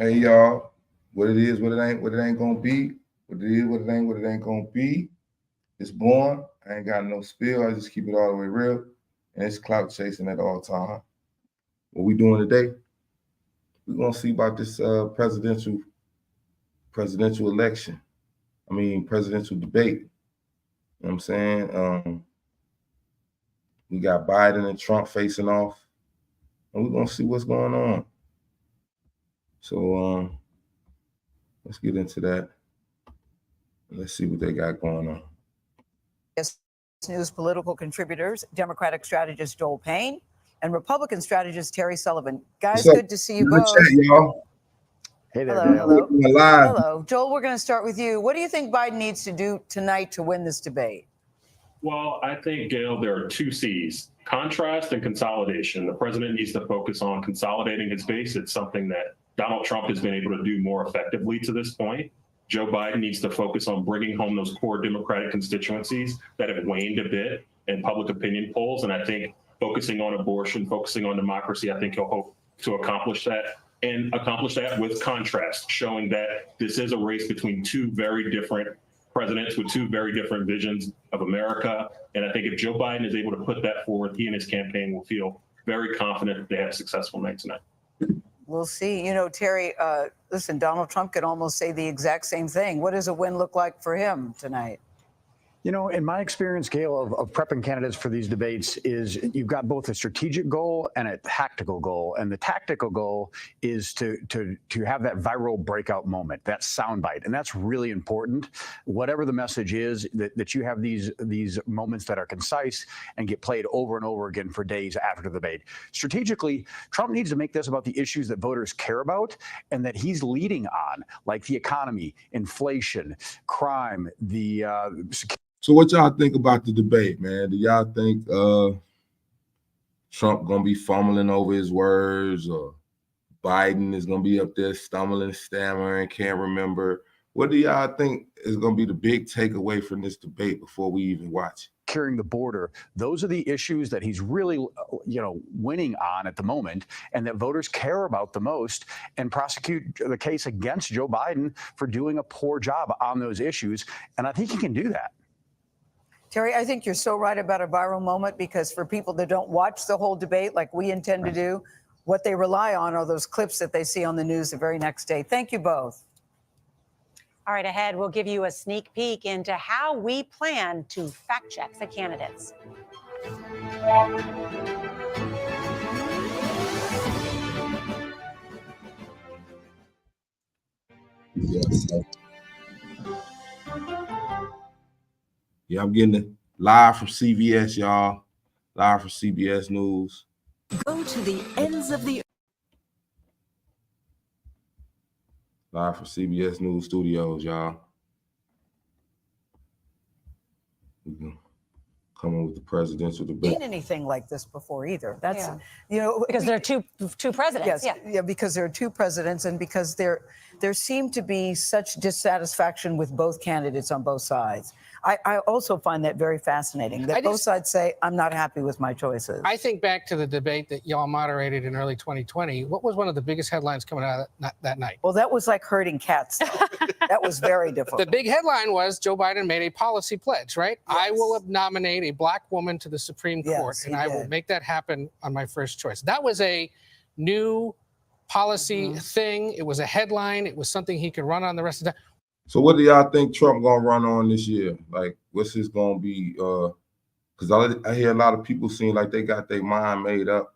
Hey y'all, what it is, what it ain't gonna be, what it is, what it ain't gonna be. It's born. I ain't got no spill. I just keep it all the way real, and it's clout chasing at all time. What we doing today? We gonna see about this presidential election. I mean presidential debate. You know what I'm saying? We got Biden and Trump facing off, and we're gonna see what's going on. So let's get into that. Let's see what they got going on. News political contributors, Democratic strategist Joel Payne, and Republican strategist Terry Sullivan. Guys, good to see you both. Chat, y'all. Hey there, hello. Hello. Joel, we're going to start with you. What do you think Biden needs to do tonight to win this debate? Well, I think, Gail, there are two C's, contrast and consolidation. The president needs to focus on consolidating his base. It's something that Donald Trump has been able to do more effectively to this point. Joe Biden needs to focus on bringing home those core Democratic constituencies that have waned a bit in public opinion polls. And I think focusing on abortion, focusing on democracy, I think he'll hope to accomplish that, and accomplish that with contrast, showing that this is a race between two very different presidents with two very different visions of America. And I think if Joe Biden is able to put that forward, he and his campaign will feel very confident that they have a successful night tonight. We'll see. You know, Terry, listen, Donald Trump could almost say the exact same thing. What does a win look like for him tonight? You know, in my experience, Gail, of prepping candidates for these debates is you've got both a strategic goal and a tactical goal. And the tactical goal is to have that viral breakout moment, that soundbite. And that's really important. Whatever the message is, that you have these moments that are concise and get played over and over again for days after the debate. Strategically, Trump needs to make this about the issues that voters care about and that he's leading on, like the economy, inflation, crime, the security. So what y'all think about the debate, man? Do y'all think Trump gonna be fumbling over his words, or Biden is gonna be up there stumbling, stammering, can't remember? What do y'all think is gonna be the big takeaway from this debate before we even watch? Securing the border, those are the issues that he's really, winning on at the moment, and that voters care about the most, and prosecute the case against Joe Biden for doing a poor job on those issues. And I think he can do that. Terry, I think you're so right about a viral moment, because for people that don't watch the whole debate like we intend to do, what they rely on are those clips that they see on the news the very next day. Thank you both. All right, ahead, we'll give you a sneak peek into how we plan to fact check the candidates. Yes. Yeah, I'm getting it live from CBS, y'all. Live from CBS News. Go to the ends of the Live from CBS News Studios, y'all. Coming with the presidential debate. Seen anything like this before either. That's because there are two presidents. Yes, because there are two presidents, and because there seemed to be such dissatisfaction with both candidates on both sides. I also find that very fascinating, that both sides say, I'm not happy with my choices. I think back to the debate that y'all moderated in early 2020. What was one of the biggest headlines coming out of that night? Well, that was like herding cats. That was very difficult. The big headline was Joe Biden made a policy pledge, right? Yes. I will nominate a black woman to the Supreme Court, and I will make that happen on my first choice. That was a new policy thing. It was a headline. It was something he could run on the rest of the time. So what do y'all think Trump gonna run on this year? Like, what's his gonna be? Because I hear a lot of people seem like they got their mind made up.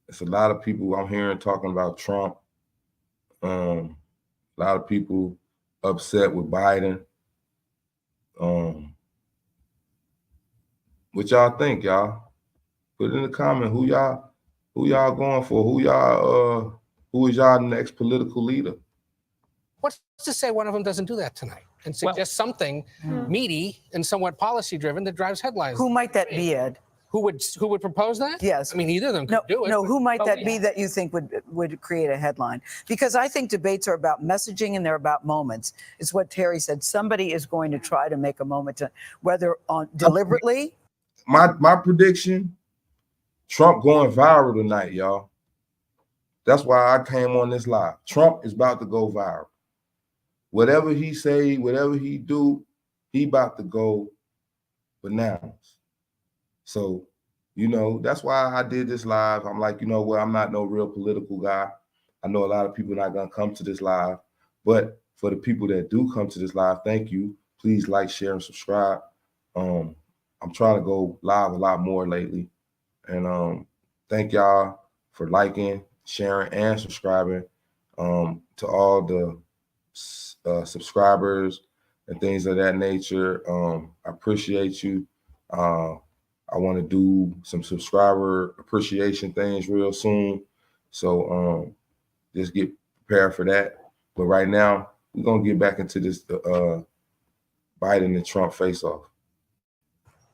It's a lot of people I'm hearing talking about Trump. A lot of people upset with Biden. What y'all think, y'all? Put it in the comment. Who y'all going for? Who is y'all next political leader? What's to say one of them doesn't do that tonight and suggest something meaty and somewhat policy driven that drives headlines? Who might that be, Ed? Who would propose that? Yes. I mean, either of them could do it. No, who might that be that you think would create a headline? Because I think debates are about messaging and they're about moments. It's what Terry said. Somebody is going to try to make a moment, whether deliberately. My prediction, Trump going viral tonight, y'all. That's why I came on this live. Trump is about to go viral. Whatever he say, whatever he do, he about to go bananas. So, you know, that's why I did this live. I'm like, you know what? I'm not no real political guy. I know a lot of people are not going to come to this live. But for the people that do come to this live, thank you. Please like, share, and subscribe. I'm trying to go live a lot more lately. And thank y'all for liking, sharing, and subscribing. To all the subscribers and things of that nature. I appreciate you. I want to do some subscriber appreciation things real soon. So just get prepared for that. But right now, we're going to get back into this Biden and Trump face-off.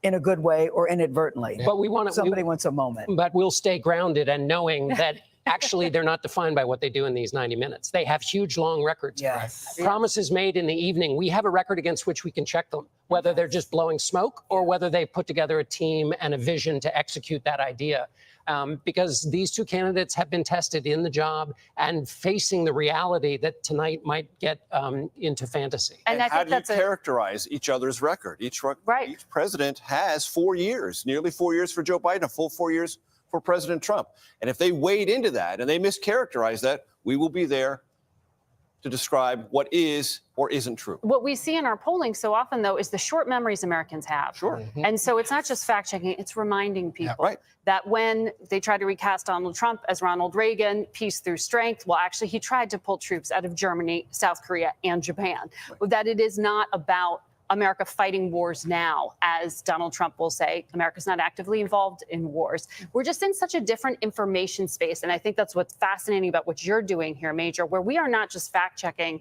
In a good way or inadvertently. But we want to. Somebody wants a moment. But we'll stay grounded and knowing that actually they're not defined by what they do in these 90 minutes. They have huge, long records. Yes. Promises made in the evening. We have a record against which we can check them, whether they're just blowing smoke or whether they've put together a team and a vision to execute that idea. Because these two candidates have been tested in the job and facing the reality that tonight might get into fantasy. And how do you characterize each other's record? Each president has 4 years, nearly 4 years for Joe Biden, a full 4 years for President Trump. And if they wade into that and they mischaracterize that, we will be there to describe what is or isn't true. What we see in our polling so often, though, is the short memories Americans have. Sure. And so it's not just fact checking, it's reminding people that when they tried to recast Donald Trump as Ronald Reagan, peace through strength, well, actually, he tried to pull troops out of Germany, South Korea, and Japan. That it is not about America fighting wars now, as Donald Trump will say. America's not actively involved in wars. We're just in such a different information space. And I think that's what's fascinating about what you're doing here, Major, where we are not just fact checking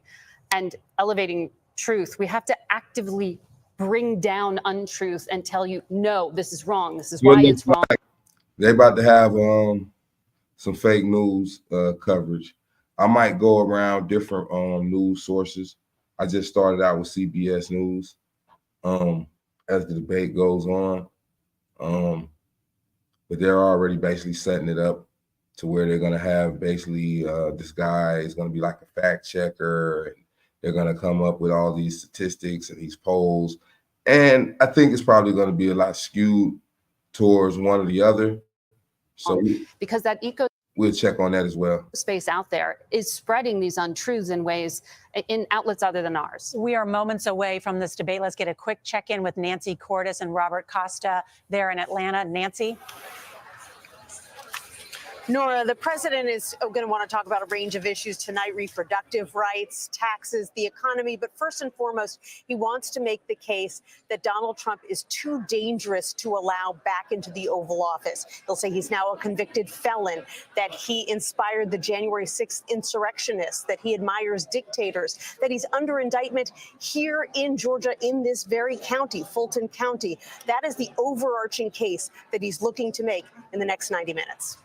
and elevating truth. We have to actively bring down untruth and tell you, no, this is wrong. This is why it's wrong. They're about to have some fake news coverage. I might go around different news sources. I just started out with CBS News. As the debate goes on, but they're already basically setting it up to where they're going to have basically this guy is going to be like a fact checker, and they're going to come up with all these statistics and these polls, and I think it's probably going to be a lot skewed towards one or the other. So because that we'll check on that as well. Space out there is spreading these untruths in ways in outlets other than ours. We are moments away from this debate. Let's get a quick check-in with Nancy Cordes and Robert Costa there in Atlanta. Nancy? Nora, the president is going to want to talk about a range of issues tonight: reproductive rights, taxes, the economy. But first and foremost, he wants to make the case that Donald Trump is too dangerous to allow back into the Oval Office. He'll say he's now a convicted felon, that he inspired the January 6th insurrectionists, that he admires dictators, that he's under indictment here in Georgia in this very county, Fulton County. That is the overarching case that he's looking to make in the next 90 minutes.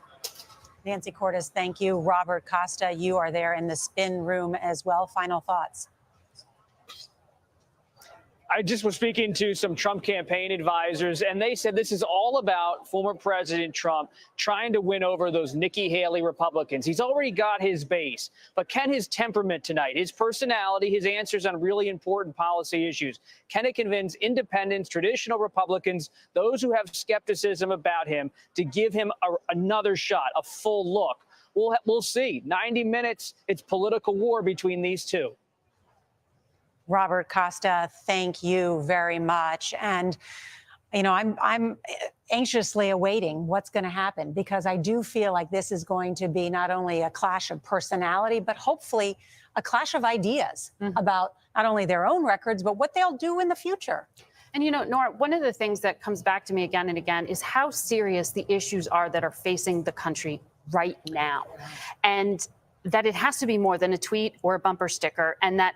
Nancy Cordes, thank you. Robert Costa, you are there in the spin room as well. Final thoughts. I just was speaking to some Trump campaign advisors, and they said this is all about former President Trump trying to win over those Nikki Haley Republicans. He's already got his base, but can his temperament tonight, his personality, his answers on really important policy issues, can it convince independents, traditional Republicans, those who have skepticism about him, to give him another shot, a full look? We'll see. 90 minutes, it's political war between these two. Robert Costa, thank you very much. And, you know, I'm anxiously awaiting what's going to happen, because I do feel like this is going to be not only a clash of personality, but hopefully a clash of ideas about not only their own records, but what they'll do in the future. And, you know, Nora, one of the things that comes back to me again and again is how serious the issues are that are facing the country right now. And that it has to be more than a tweet or a bumper sticker, and that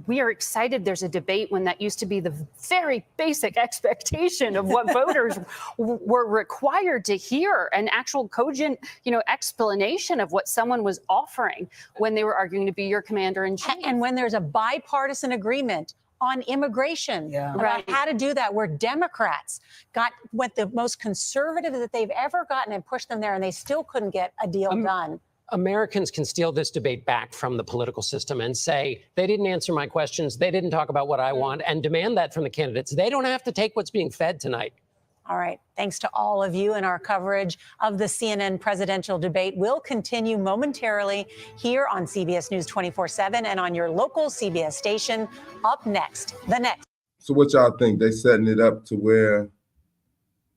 we are excited there's a debate when that used to be the very basic expectation of what voters were required to hear, an actual cogent, you know, explanation of what someone was offering when they were arguing to be your commander in chief. And when there's a bipartisan agreement on immigration, about how to do that, where Democrats got what the most conservative that they've ever gotten and pushed them there, and they still couldn't get a deal done. Americans can steal this debate back from the political system and say, they didn't answer my questions, they didn't talk about what I want, and demand that from the candidates. They don't have to take what's being fed tonight. All right. Thanks to all of you, and our coverage of the CNN presidential debate will continue momentarily here on CBS News 24/7 and on your local CBS station. Up next, the next. So what y'all think? They setting it up to where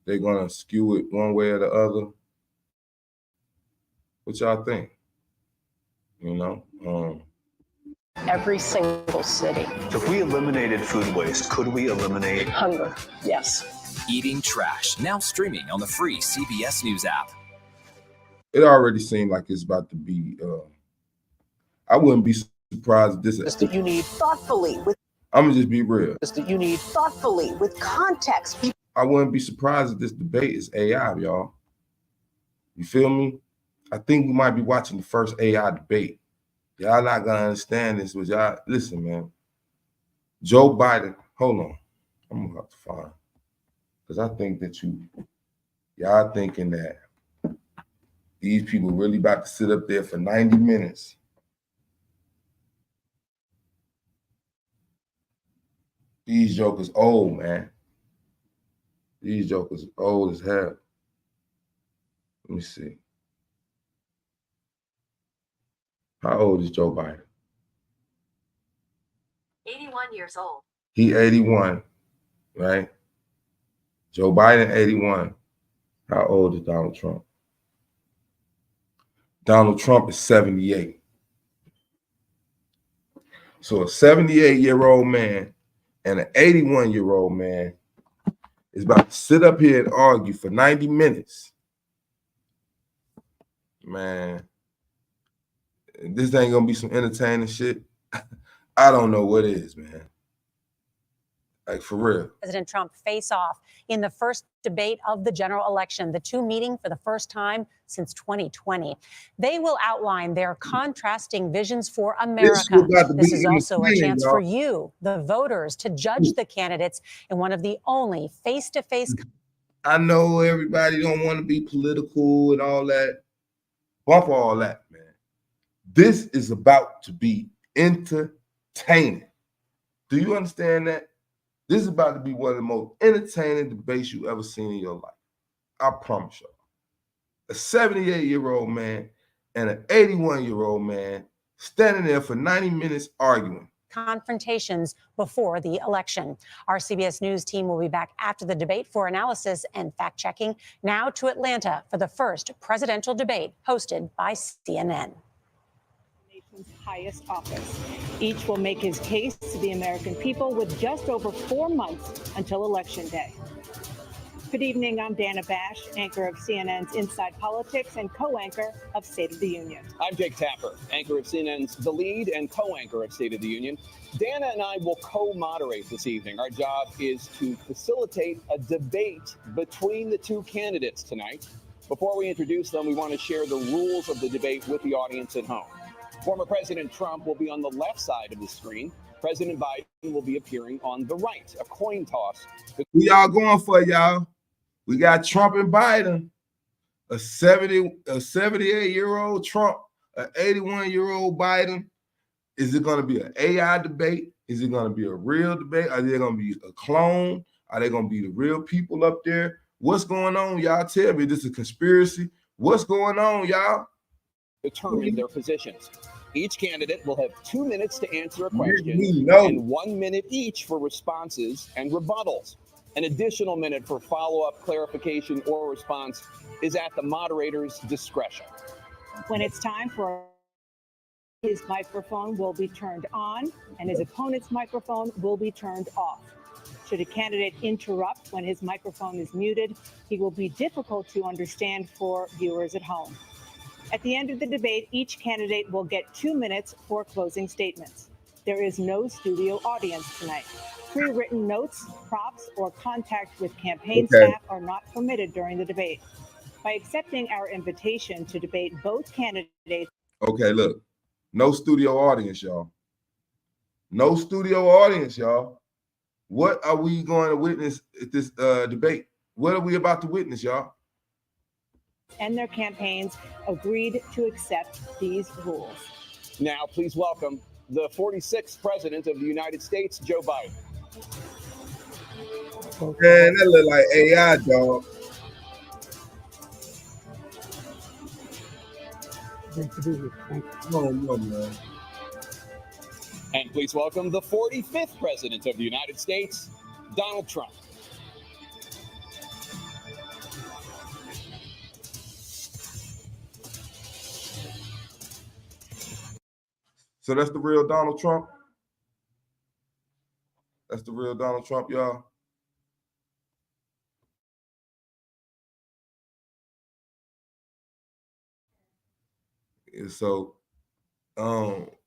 they're gonna skew it one way or the other? What y'all think? You know? Every single city. So if we eliminated food waste, could we eliminate hunger? Yes. Eating Trash, now streaming on the free CBS News app. It already seemed like it's about to be, I wouldn't be surprised if this is. That you need thoughtfully with. I'm gonna just be real. That you need thoughtfully with context. I wouldn't be surprised if this debate is AI, y'all. You feel me? I think we might be watching the first AI debate. Y'all not gonna understand this, but y'all listen, man. Joe Biden, hold on. I'm gonna have to find. Because I think that y'all thinking that these people really about to sit up there for 90 minutes. These jokers old, man. These jokers old as hell. Let me see. How old is Joe Biden? 81 years old. He 81, right? Joe Biden, 81. How old is Donald Trump? Donald Trump is 78. So a 78-year-old man and an 81-year-old man is about to sit up here and argue for 90 minutes. Man, this ain't gonna be some entertaining shit. I don't know what is, man. Like, for real. President Trump face off in the first debate of the general election, the two meeting for the first time since 2020. They will outline their contrasting visions for America. This is also a chance for you, the voters, to judge the candidates in one of the only face-to-face. I know everybody don't want to be political and all that. Bump all that, man. This is about to be entertaining. Do you understand that? This is about to be one of the most entertaining debates you ever seen in your life. I promise you. A 78-year-old man and an 81-year-old man standing there for 90 minutes arguing. Confrontations before the election. Our CBS News team will be back after the debate for analysis and fact-checking. Now to Atlanta for the first presidential debate hosted by CNN. Highest office. Each will make his case to the American people with just over 4 months until Election Day. Good evening, I'm Dana Bash, anchor of CNN's Inside Politics and co-anchor of State of the Union. I'm Jake Tapper, anchor of CNN's The Lead and co-anchor of State of the Union. Dana and I will co-moderate this evening. Our job is to facilitate a debate between the two candidates tonight. Before we introduce them, we want to share the rules of the debate with the audience at home. Former President Trump will be on the left side of the screen. President Biden will be appearing on the right. A coin toss. We all going for it, y'all. We got Trump and Biden. A 78-year-old Trump, an 81-year-old Biden. Is it going to be an AI debate? Is it going to be a real debate? Are they going to be a clone? Are they going to be the real people up there? What's going on, y'all? Tell me, this is a conspiracy. What's going on, y'all? Determine their positions. Each candidate will have 2 minutes to answer a question and 1 minute each for responses and rebuttals. An additional minute for follow-up, clarification, or response is at the moderator's discretion. When it's time for his microphone will be turned on and his opponent's microphone will be turned off. Should a candidate interrupt when his microphone is muted, he will be difficult to understand for viewers at home. At the end of the debate, each candidate will get 2 minutes for closing statements. There is no studio audience tonight. Pre-written notes, props, or contact with campaign staff are not permitted during the debate. By accepting our invitation to debate both candidates. Okay, look, no studio audience, y'all. No studio audience, y'all. What are we going to witness at this debate? What are we about to witness, y'all? and their campaigns agreed to accept these rules. Now, please welcome the 46th President of the United States, Joe Biden. Man, that look like AI, dog. Great to be here. Thank you. No, man. And please welcome the 45th President of the United States, Donald Trump. So that's the real Donald Trump? That's the real Donald Trump, y'all? So,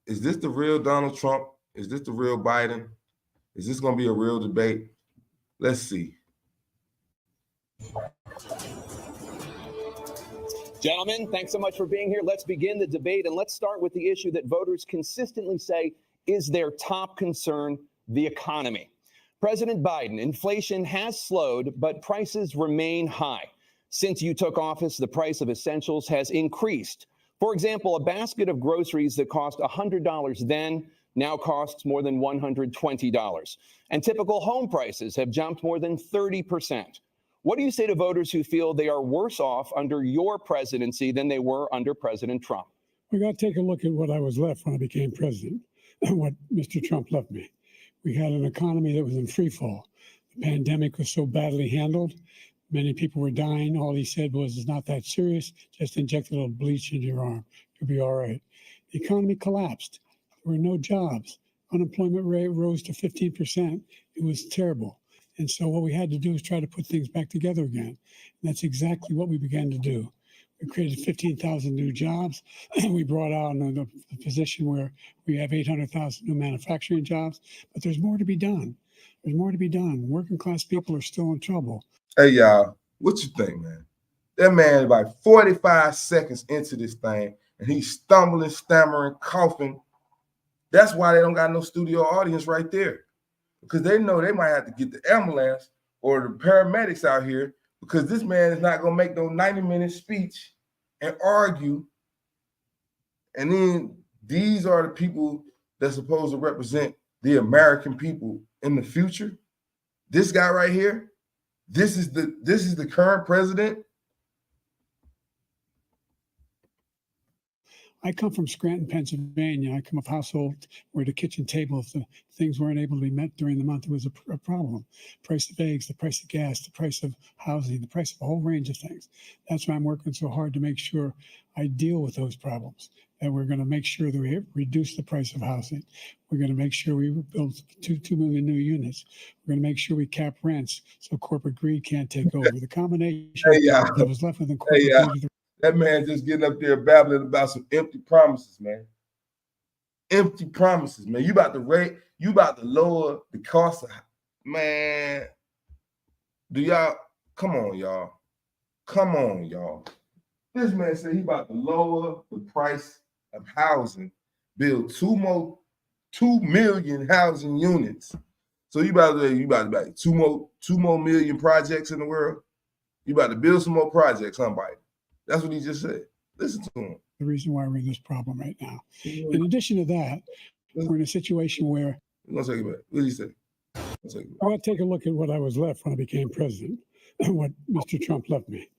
is this the real Donald Trump? Is this the real Biden? Is this going to be a real debate? Let's see. Gentlemen, thanks so much for being here. Let's begin the debate, and let's start with the issue that voters consistently say is their top concern, the economy. President Biden, inflation has slowed, but prices remain high. Since you took office, the price of essentials has increased. For example, a basket of groceries that cost $100 then now costs more than $120. And typical home prices have jumped more than 30%. What do you say to voters who feel they are worse off under your presidency than they were under President Trump? We got to take a look at what I was left when I became president and what Mr. Trump left me. We had an economy that was in free fall. The pandemic was so badly handled. Many people were dying. All he said was, it's not that serious. Just inject a little bleach into your arm. You'll be all right. The economy collapsed. There were no jobs. Unemployment rate rose to 15%. It was terrible. And so what we had to do is try to put things back together again. And that's exactly what we began to do. We created 15,000 new jobs. We brought out a position where we have 800,000 new manufacturing jobs. But there's more to be done. There's more to be done. Working class people are still in trouble. Hey, y'all, what you think, man? That man is like 45 seconds into this thing, and he's stumbling, stammering, coughing. That's why they don't got no studio audience right there. Because they know they might have to get the ambulance or the paramedics out here because this man is not going to make no 90-minute speech and argue. And then these are the people that's supposed to represent the American people in the future. This guy right here, this is the current president. I come from Scranton, Pennsylvania. I come of a household where the kitchen table, if the things weren't able to be met during the month, it was a problem. Price of eggs, the price of gas, the price of housing, the price of a whole range of things. That's why I'm working so hard to make sure I deal with those problems. And we're going to make sure that we reduce the price of housing. We're going to make sure we build 2 million new units. We're going to make sure we cap rents so corporate greed can't take over. The combination that was left within corporate greed. That man just getting up there babbling about some empty promises, man. Empty promises, man. You about to lower the cost of, man. Do y'all, come on, y'all. Come on, y'all. This man said he about to lower the price of housing, build 2 million housing units. So you about to buy 2 more million projects in the world. You about to build some more projects, huh, Biden? That's what he just said. Listen to him. The reason why we're in this problem right now. In addition to that, we're in a situation where we're gonna take it back. What did he say? I want to take a look at what I was left when I became president and what Mr. Trump left me.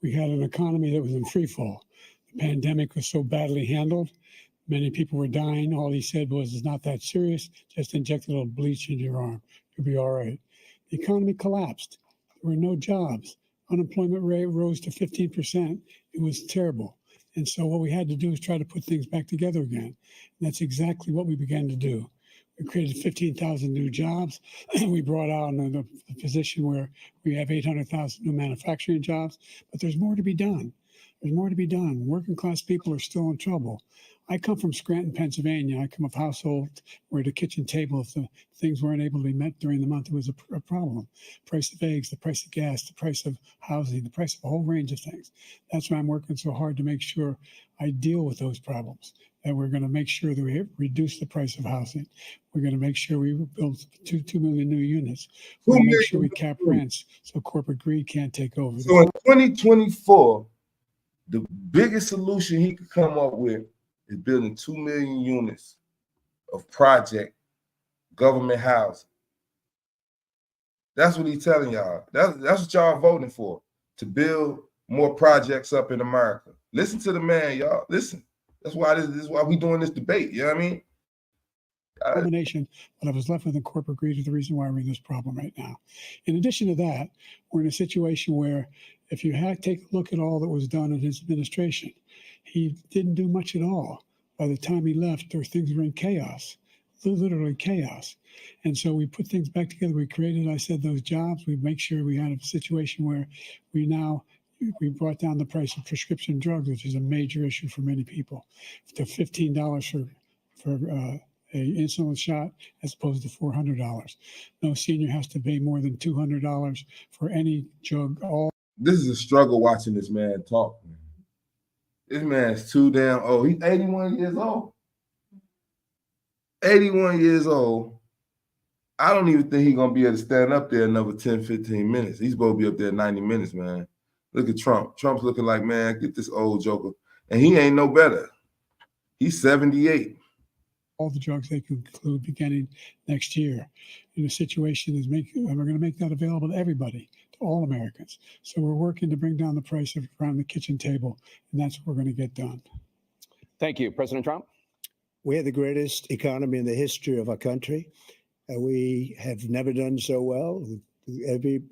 We had an economy that was in free fall. The pandemic was so badly handled. Many people were dying. All he said was, it's not that serious. Just inject a little bleach into your arm. You'll be all right. The economy collapsed. There were no jobs. Unemployment rate rose to 15%. It was terrible. And so what we had to do is try to put things back together again. And that's exactly what we began to do. We created 15,000 new jobs. We brought out a position where we have 800,000 new manufacturing jobs. But there's more to be done. There's more to be done. Working class people are still in trouble. I come from Scranton, Pennsylvania. I come of a household where the kitchen table, if the things weren't able to be met during the month, it was a problem. Price of eggs, the price of gas, the price of housing, the price of a whole range of things. That's why I'm working so hard to make sure I deal with those problems. And we're going to make sure that we reduce the price of housing. We're going to make sure we build 2 million new units. We're going to make sure we cap rents so corporate greed can't take over. So in 2024, The biggest solution he could come up with is building 2 million units of project government housing. That's what he's telling y'all. That's what y'all voting for, to build more projects up in America. Listen to the man, y'all. Listen. That's why this is why we doing this debate. You know what I mean? Combination, but I was left with a corporate greed is the reason why we're in this problem right now. In addition to that, we're in a situation where if you take a look at all that was done in his administration, he didn't do much at all. By the time he left, things were in chaos, literally chaos. And so we put things back together. We created, I said, those jobs. We make sure we had a situation where we brought down the price of prescription drugs, which is a major issue for many people, to $15 for a insulin shot as opposed to $400. No senior has to pay more than $200 for any drug. This is a struggle watching this man talk. Man. This man's too damn old. He's 81 years old. 81 years old. I don't even think he's going to be able to stand up there another 10, 15 minutes. He's supposed to be up there 90 minutes, man. Look at Trump. Trump's looking like, man, get this old joker. And he ain't no better. He's 78. All the drugs they can include beginning next year. In a situation is we're going to make that available to everybody, to all Americans. So we're working to bring down the price around the kitchen table, and that's what we're going to get done. Thank you, President Trump. We have the greatest economy in the history of our country. We have never done so well.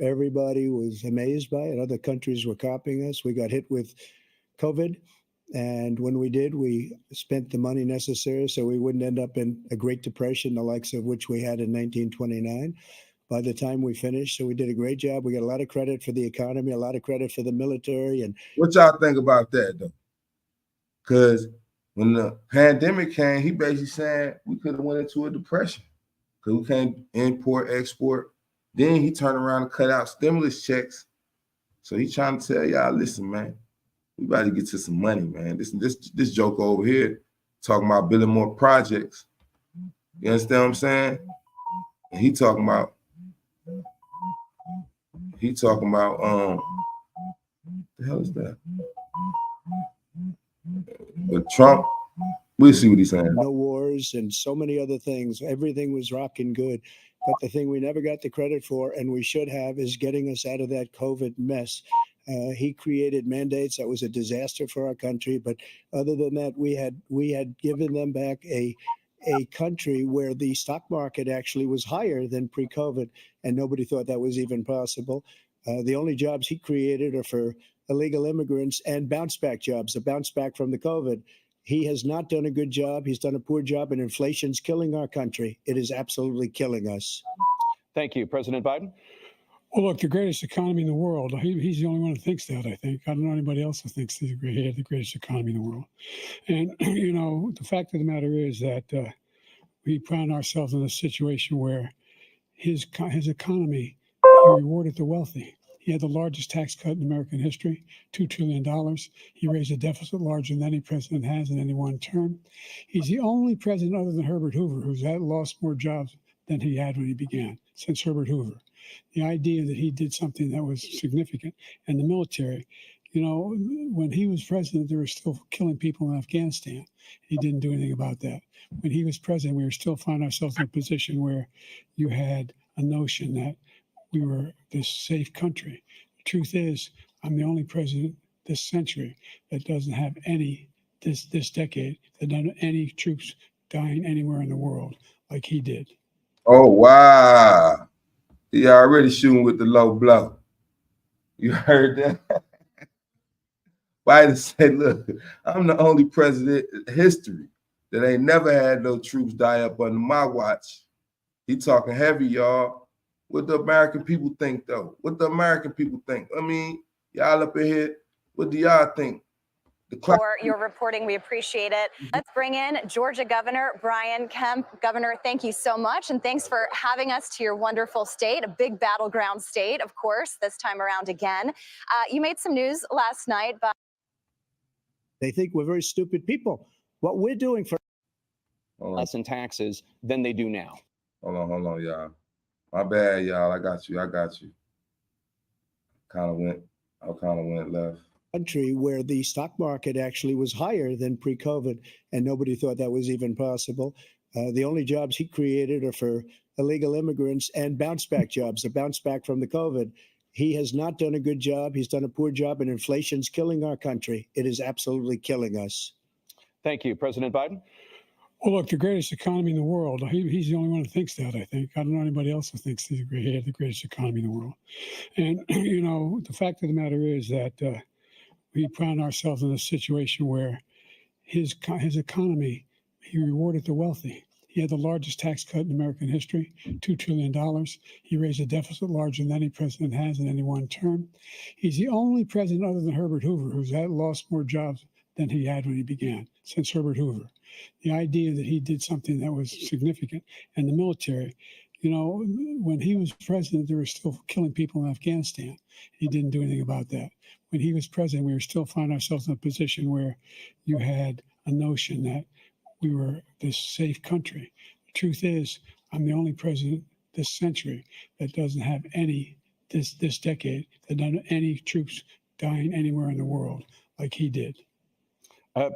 Everybody was amazed by it. Other countries were copying us. We got hit with COVID. And when we did, we spent the money necessary so we wouldn't end up in a Great Depression, the likes of which we had in 1929. By the time we finished, so we did a great job. We got a lot of credit for the economy, a lot of credit for the military. And what y'all think about that, though? Because when the pandemic came, he basically said we could have went into a depression because we can't import, export. Then he turned around and cut out stimulus checks. So he's trying to tell y'all, listen, man, we about to get to some money, man. This joker over here talking about building more projects. You understand what I'm saying? And he talking about the hell is that? But Trump, we'll see what he's saying. No wars and so many other things. Everything was rocking good. But the thing we never got the credit for, and we should have, is getting us out of that COVID mess. He created mandates that was a disaster for our country. But other than that, we had given them back a country where the stock market actually was higher than pre-COVID, and nobody thought that was even possible. The only jobs he created are for illegal immigrants and bounce back jobs, a bounce back from the COVID. He has not done a good job. He's done a poor job, and inflation's killing our country. It is absolutely killing us. Thank you. President Biden? Well, look, the greatest economy in the world. He's the only one who thinks that, I think. I don't know anybody else who thinks he had the greatest economy in the world. And, you know, the fact of the matter is that we found ourselves in a situation where his economy, he rewarded the wealthy. He had the largest tax cut in American history, $2 trillion. He raised a deficit larger than any president has in any one term. He's the only president other than Herbert Hoover who's lost more jobs than he had when he began, since Herbert Hoover. The idea that he did something that was significant. And the military, you know, when he was president, they were still killing people in Afghanistan. He didn't do anything about that. When he was president, we were still finding ourselves in a position where you had a notion that we were this safe country. The truth is, I'm the only president this century that doesn't have this decade, that doesn't have any troops dying anywhere in the world like he did. Oh, wow. He already shooting with the low blow. You heard that? Biden said, look, I'm the only president in history that ain't never had no troops die up under my watch. He talking heavy, y'all. What the American people think, though? What the American people think? I mean, y'all up in here, what do y'all think? For your reporting, we appreciate it. Let's bring in Georgia Governor Brian Kemp. Governor, thank you so much, and thanks for having us to your wonderful state, a big battleground state, of course, this time around again. You made some news last night, but they think we're very stupid people. What we're doing for less in taxes than they do now. Hold on, y'all. My bad, y'all. I got you. I kind of went left. country where the stock market actually was higher than pre-COVID, and nobody thought that was even possible. The only jobs he created are for illegal immigrants and bounce back jobs, a bounce back from the COVID. He has not done a good job. He's done a poor job, and inflation's killing our country. It is absolutely killing us. Thank you. President Biden? Well, look, the greatest economy in the world. He's the only one who thinks that, I think. I don't know anybody else who thinks he had the greatest economy in the world. And, you know, the fact of the matter is that we found ourselves in a situation where his economy, he rewarded the wealthy. He had the largest tax cut in American history, $2 trillion. He raised a deficit larger than any president has in any one term. He's the only president other than Herbert Hoover who's lost more jobs than he had when he began, since Herbert Hoover. The idea that he did something that was significant. And the military, you know, when he was president, they were still killing people in Afghanistan. He didn't do anything about that. When he was president, we were still finding ourselves in a position where you had a notion that we were this safe country. The truth is, I'm the only president this century that doesn't have this decade, that doesn't have any troops dying anywhere in the world like he did.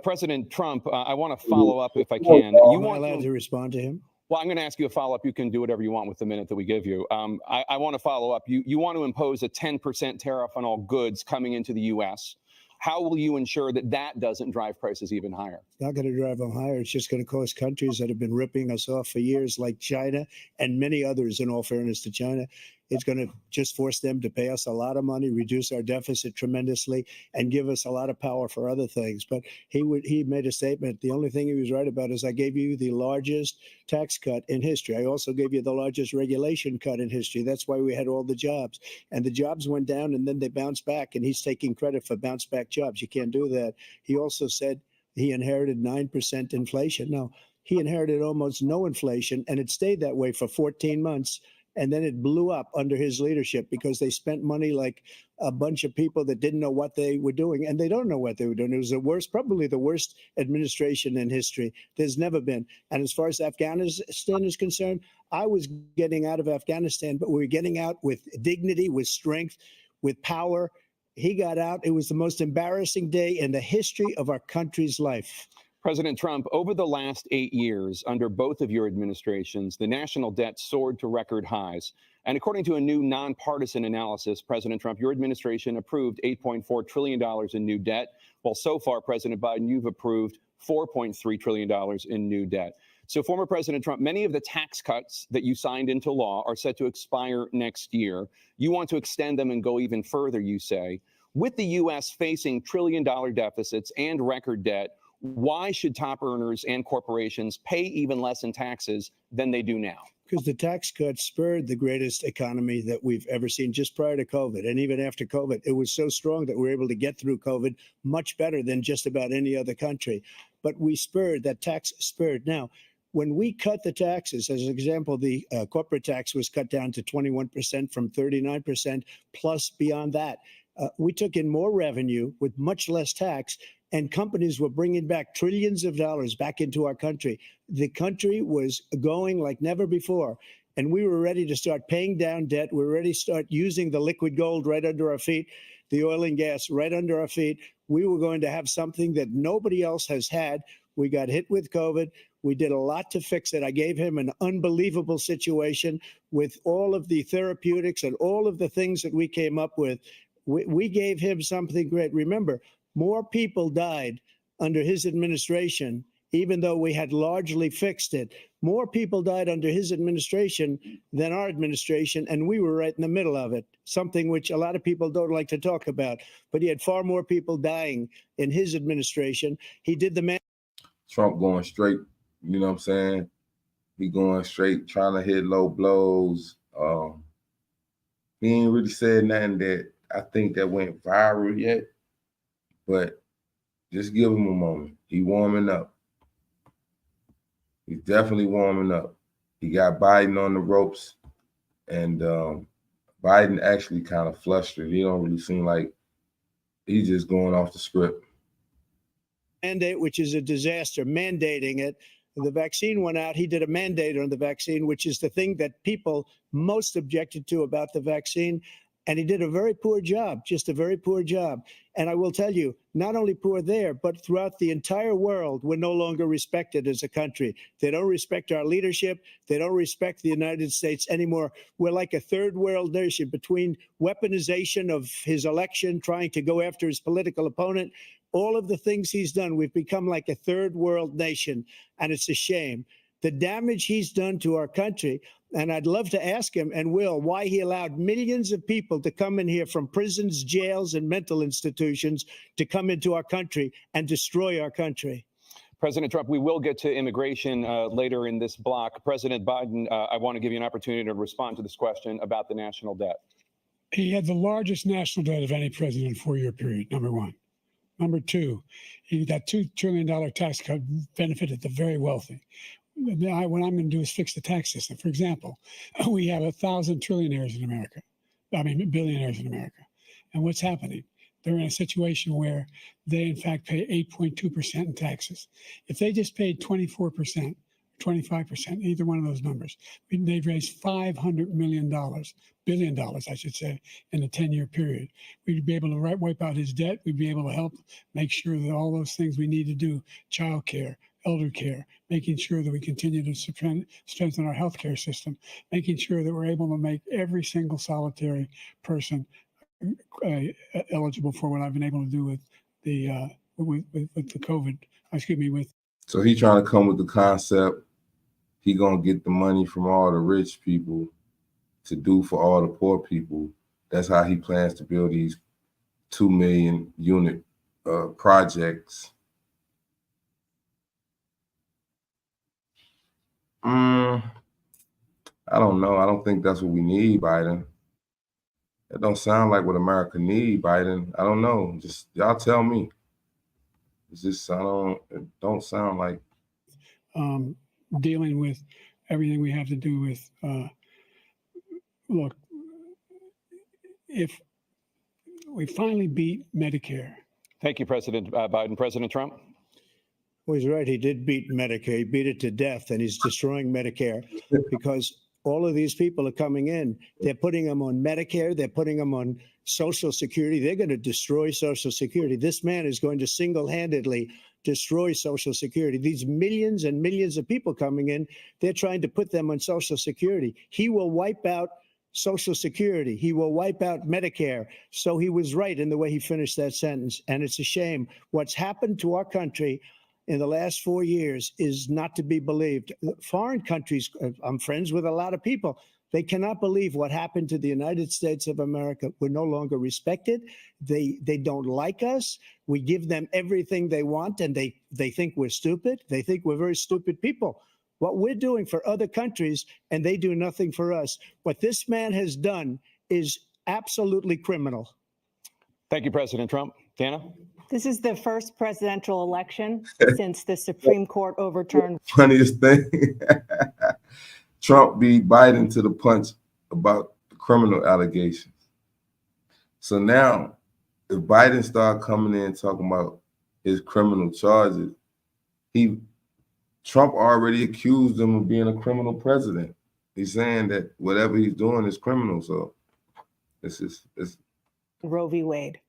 President Trump, I want to follow up if I can. Am I allowed to respond to him? Well, I'm going to ask you a follow-up. You can do whatever you want with the minute that we give you. I want to follow up. You want to impose a 10% tariff on all goods coming into the U.S. How will you ensure that that doesn't drive prices even higher? It's not going to drive them higher. It's just going to cost countries that have been ripping us off for years, like China and many others, in all fairness to China. It's going to just force them to pay us a lot of money, reduce our deficit tremendously, and give us a lot of power for other things. But he made a statement. The only thing he was right about is I gave you the largest tax cut in history. I also gave you the largest regulation cut in history. That's why we had all the jobs. And the jobs went down, and then they bounced back, and he's taking credit for bounce back jobs. You can't do that. He also said he inherited 9% inflation. No, he inherited almost no inflation, and it stayed that way for 14 months. And then it blew up under his leadership because they spent money like a bunch of people that didn't know what they were doing. And they don't know what they were doing. It was the worst, probably the worst administration in history. There's never been. And as far as Afghanistan is concerned, I was getting out of Afghanistan, but we were getting out with dignity, with strength, with power. He got out. It was the most embarrassing day in the history of our country's life. President Trump, over the last 8 years, under both of your administrations, the national debt soared to record highs. And according to a new nonpartisan analysis, President Trump, your administration approved $8.4 trillion in new debt, while so far, President Biden, you've approved $4.3 trillion in new debt. So, former President Trump, many of the tax cuts that you signed into law are set to expire next year. You want to extend them and go even further, you say. With the U.S. facing trillion-dollar deficits and record debt, why should top earners and corporations pay even less in taxes than they do now? Because the tax cuts spurred the greatest economy that we've ever seen just prior to COVID. And even after COVID, it was so strong that we were able to get through COVID much better than just about any other country. But we spurred, that tax spurred. Now, when we cut the taxes, as an example, the corporate tax was cut down to 21% from 39%, plus beyond that. We took in more revenue with much less tax, and companies were bringing back trillions of dollars back into our country. The country was going like never before, and we were ready to start paying down debt. We were ready to start using the liquid gold right under our feet, the oil and gas right under our feet. We were going to have something that nobody else has had. We got hit with COVID. We did a lot to fix it. I gave him an unbelievable situation with all of the therapeutics and all of the things that we came up with. We gave him something great. Remember, more people died under his administration, even though we had largely fixed it. More people died under his administration than our administration, and we were right in the middle of it, something which a lot of people don't like to talk about. But he had far more people dying in his administration. He did the man. Trump going straight, you know what I'm saying? He going straight, trying to hit low blows. He ain't really said nothing that I think that went viral yet. But just give him a moment. He warming up. He's definitely warming up. He got Biden on the ropes, and Biden actually kind of flustered. He don't really seem like he's just going off the script. Mandate, which is a disaster, mandating it. The vaccine went out. He did a mandate on the vaccine, which is the thing that people most objected to about the vaccine. And he did a very poor job, just a very poor job. And I will tell you, not only poor there, but throughout the entire world, we're no longer respected as a country. They don't respect our leadership. They don't respect the United States anymore. We're like a third world nation between weaponization of his election, trying to go after his political opponent, all of the things he's done. We've become like a third world nation, and it's a shame. The damage he's done to our country. And I'd love to ask him, and will, why he allowed millions of people to come in here from prisons, jails, and mental institutions to come into our country and destroy our country. President Trump, we will get to immigration later in this block. President Biden, I want to give you an opportunity to respond to this question about the national debt. He had the largest national debt of any president in a 4-year period, number one. Number two, that $2 trillion tax cut benefited the very wealthy. What I'm going to do is fix the tax system. For example, we have 1,000 trillionaires in America. Billionaires in America. And what's happening? They're in a situation where they, in fact, pay 8.2% in taxes. If they just paid 24%, 25%, either one of those numbers, they've raised $500 billion, I should say, in a 10-year period. We'd be able to wipe out his debt. We'd be able to help make sure that all those things we need to do, child care, elder care, making sure that we continue to strengthen our healthcare system, making sure that we're able to make every single solitary person eligible for what I've been able to do with the COVID. So he trying to come with the concept. He gonna get the money from all the rich people to do for all the poor people. That's how he plans to build these 2 million unit projects. I don't know. I don't think that's what we need, Biden. That don't sound like what America need, Biden. I don't know. Just y'all tell me. It's just it don't sound like dealing with everything we have to do with look, if we finally beat Medicare. Thank you, President Biden. President Trump? Well, he's right. He did beat Medicare. He beat it to death, and he's destroying Medicare because all of these people are coming in. They're putting them on Medicare. They're putting them on Social Security. They're going to destroy Social Security. This man is going to single-handedly destroy Social Security. These millions and millions of people coming in, they're trying to put them on Social Security. He will wipe out Social Security. He will wipe out Medicare. So he was right in the way he finished that sentence. And it's a shame. What's happened to our country in the last 4 years is not to be believed. Foreign countries, I'm friends with a lot of people. They cannot believe what happened to the United States of America. We're no longer respected. They don't like us. We give them everything they want, and they think we're stupid. They think we're very stupid people. What we're doing for other countries, and they do nothing for us. What this man has done is absolutely criminal. Thank you, President Trump. Dana? This is the first presidential election since the Supreme Court overturned. Funniest thing, Trump beat Biden to the punch about the criminal allegations. So now, if Biden start coming in talking about his criminal charges, Trump already accused him of being a criminal president. He's saying that whatever he's doing is criminal. So it's Roe v. Wade.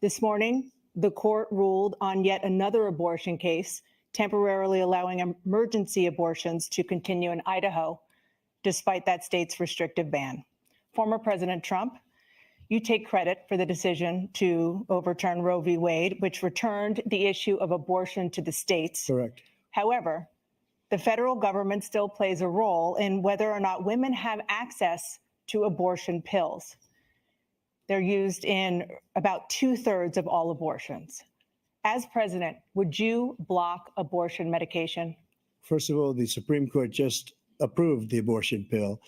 This morning, the court ruled on yet another abortion case, temporarily allowing emergency abortions to continue in Idaho, despite that state's restrictive ban. Former President Trump, you take credit for the decision to overturn Roe v. Wade, which returned the issue of abortion to the states. Correct. However, the federal government still plays a role in whether or not women have access to abortion pills. They're used in about 2/3 of all abortions. As president, would you block abortion medication? First of all, the Supreme Court just approved the abortion pill,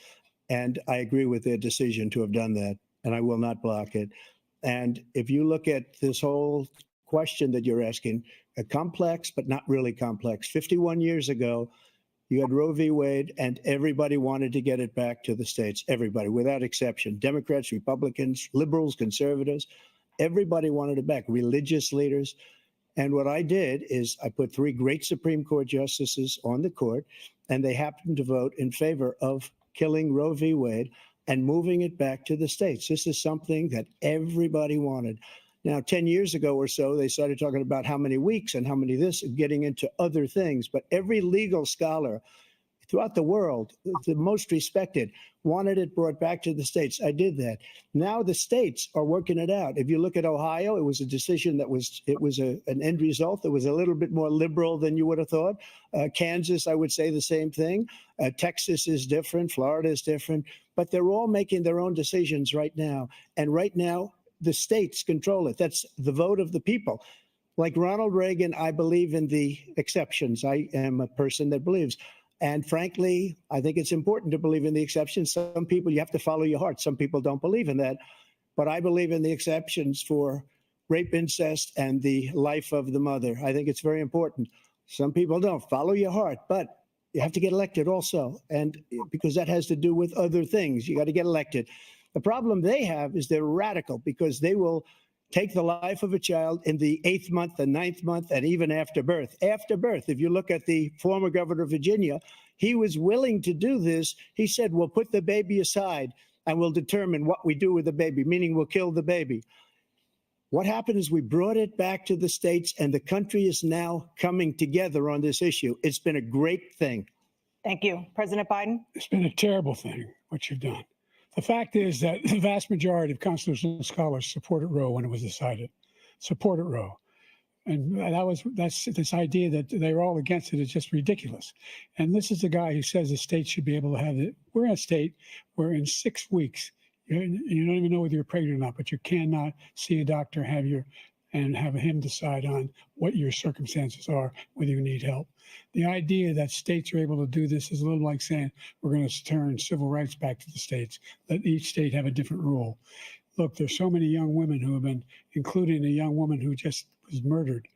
and I agree with their decision to have done that, and I will not block it. And if you look at this whole question that you're asking, a complex but not really complex. 51 years ago, you had Roe v. Wade, and everybody wanted to get it back to the states. Everybody, without exception. Democrats, Republicans, liberals, conservatives, everybody wanted it back. Religious leaders. And what I did is I put 3 great Supreme Court justices on the court, and they happened to vote in favor of killing Roe v. Wade. and moving it back to the states. This is something that everybody wanted. Now, 10 years ago or so, they started talking about how many weeks and how many this, and getting into other things. But every legal scholar throughout the world, the most respected, wanted it brought back to the states. I did that. Now the states are working it out. If you look at Ohio, it was a decision that was an end result that was a little bit more liberal than you would have thought. Kansas, I would say the same thing. Texas is different. Florida is different. But they're all making their own decisions right now. And right now, the states control it. That's the vote of the people. Like Ronald Reagan, I believe in the exceptions. I am a person that believes. And frankly, I think it's important to believe in the exceptions. Some people, you have to follow your heart. Some people don't believe in that. But I believe in the exceptions for rape, incest, and the life of the mother. I think it's very important. Some people don't. Follow your heart. But you have to get elected also. And because that has to do with other things. You got to get elected. The problem they have is they're radical because they will take the life of a child in the 8th month, the 9th month, and even after birth. After birth, if you look at the former governor of Virginia, he was willing to do this. He said, we'll put the baby aside and we'll determine what we do with the baby, meaning we'll kill the baby. What happened is we brought it back to the states, and the country is now coming together on this issue. It's been a great thing. Thank you. President Biden? It's been a terrible thing, what you've done. The fact is that the vast majority of constitutional scholars supported Roe when it was decided, supported Roe. And that's this idea that they're all against it is just ridiculous. And this is the guy who says the state should be able to have it. We're in a state where in 6 weeks, you don't even know whether you're pregnant or not, but you cannot see a doctor, have him decide on what your circumstances are, whether you need help. The idea that states are able to do this is a little like saying we're going to turn civil rights back to the states, let each state have a different rule. Look, there's so many young women who have been, including a young woman who just was murdered,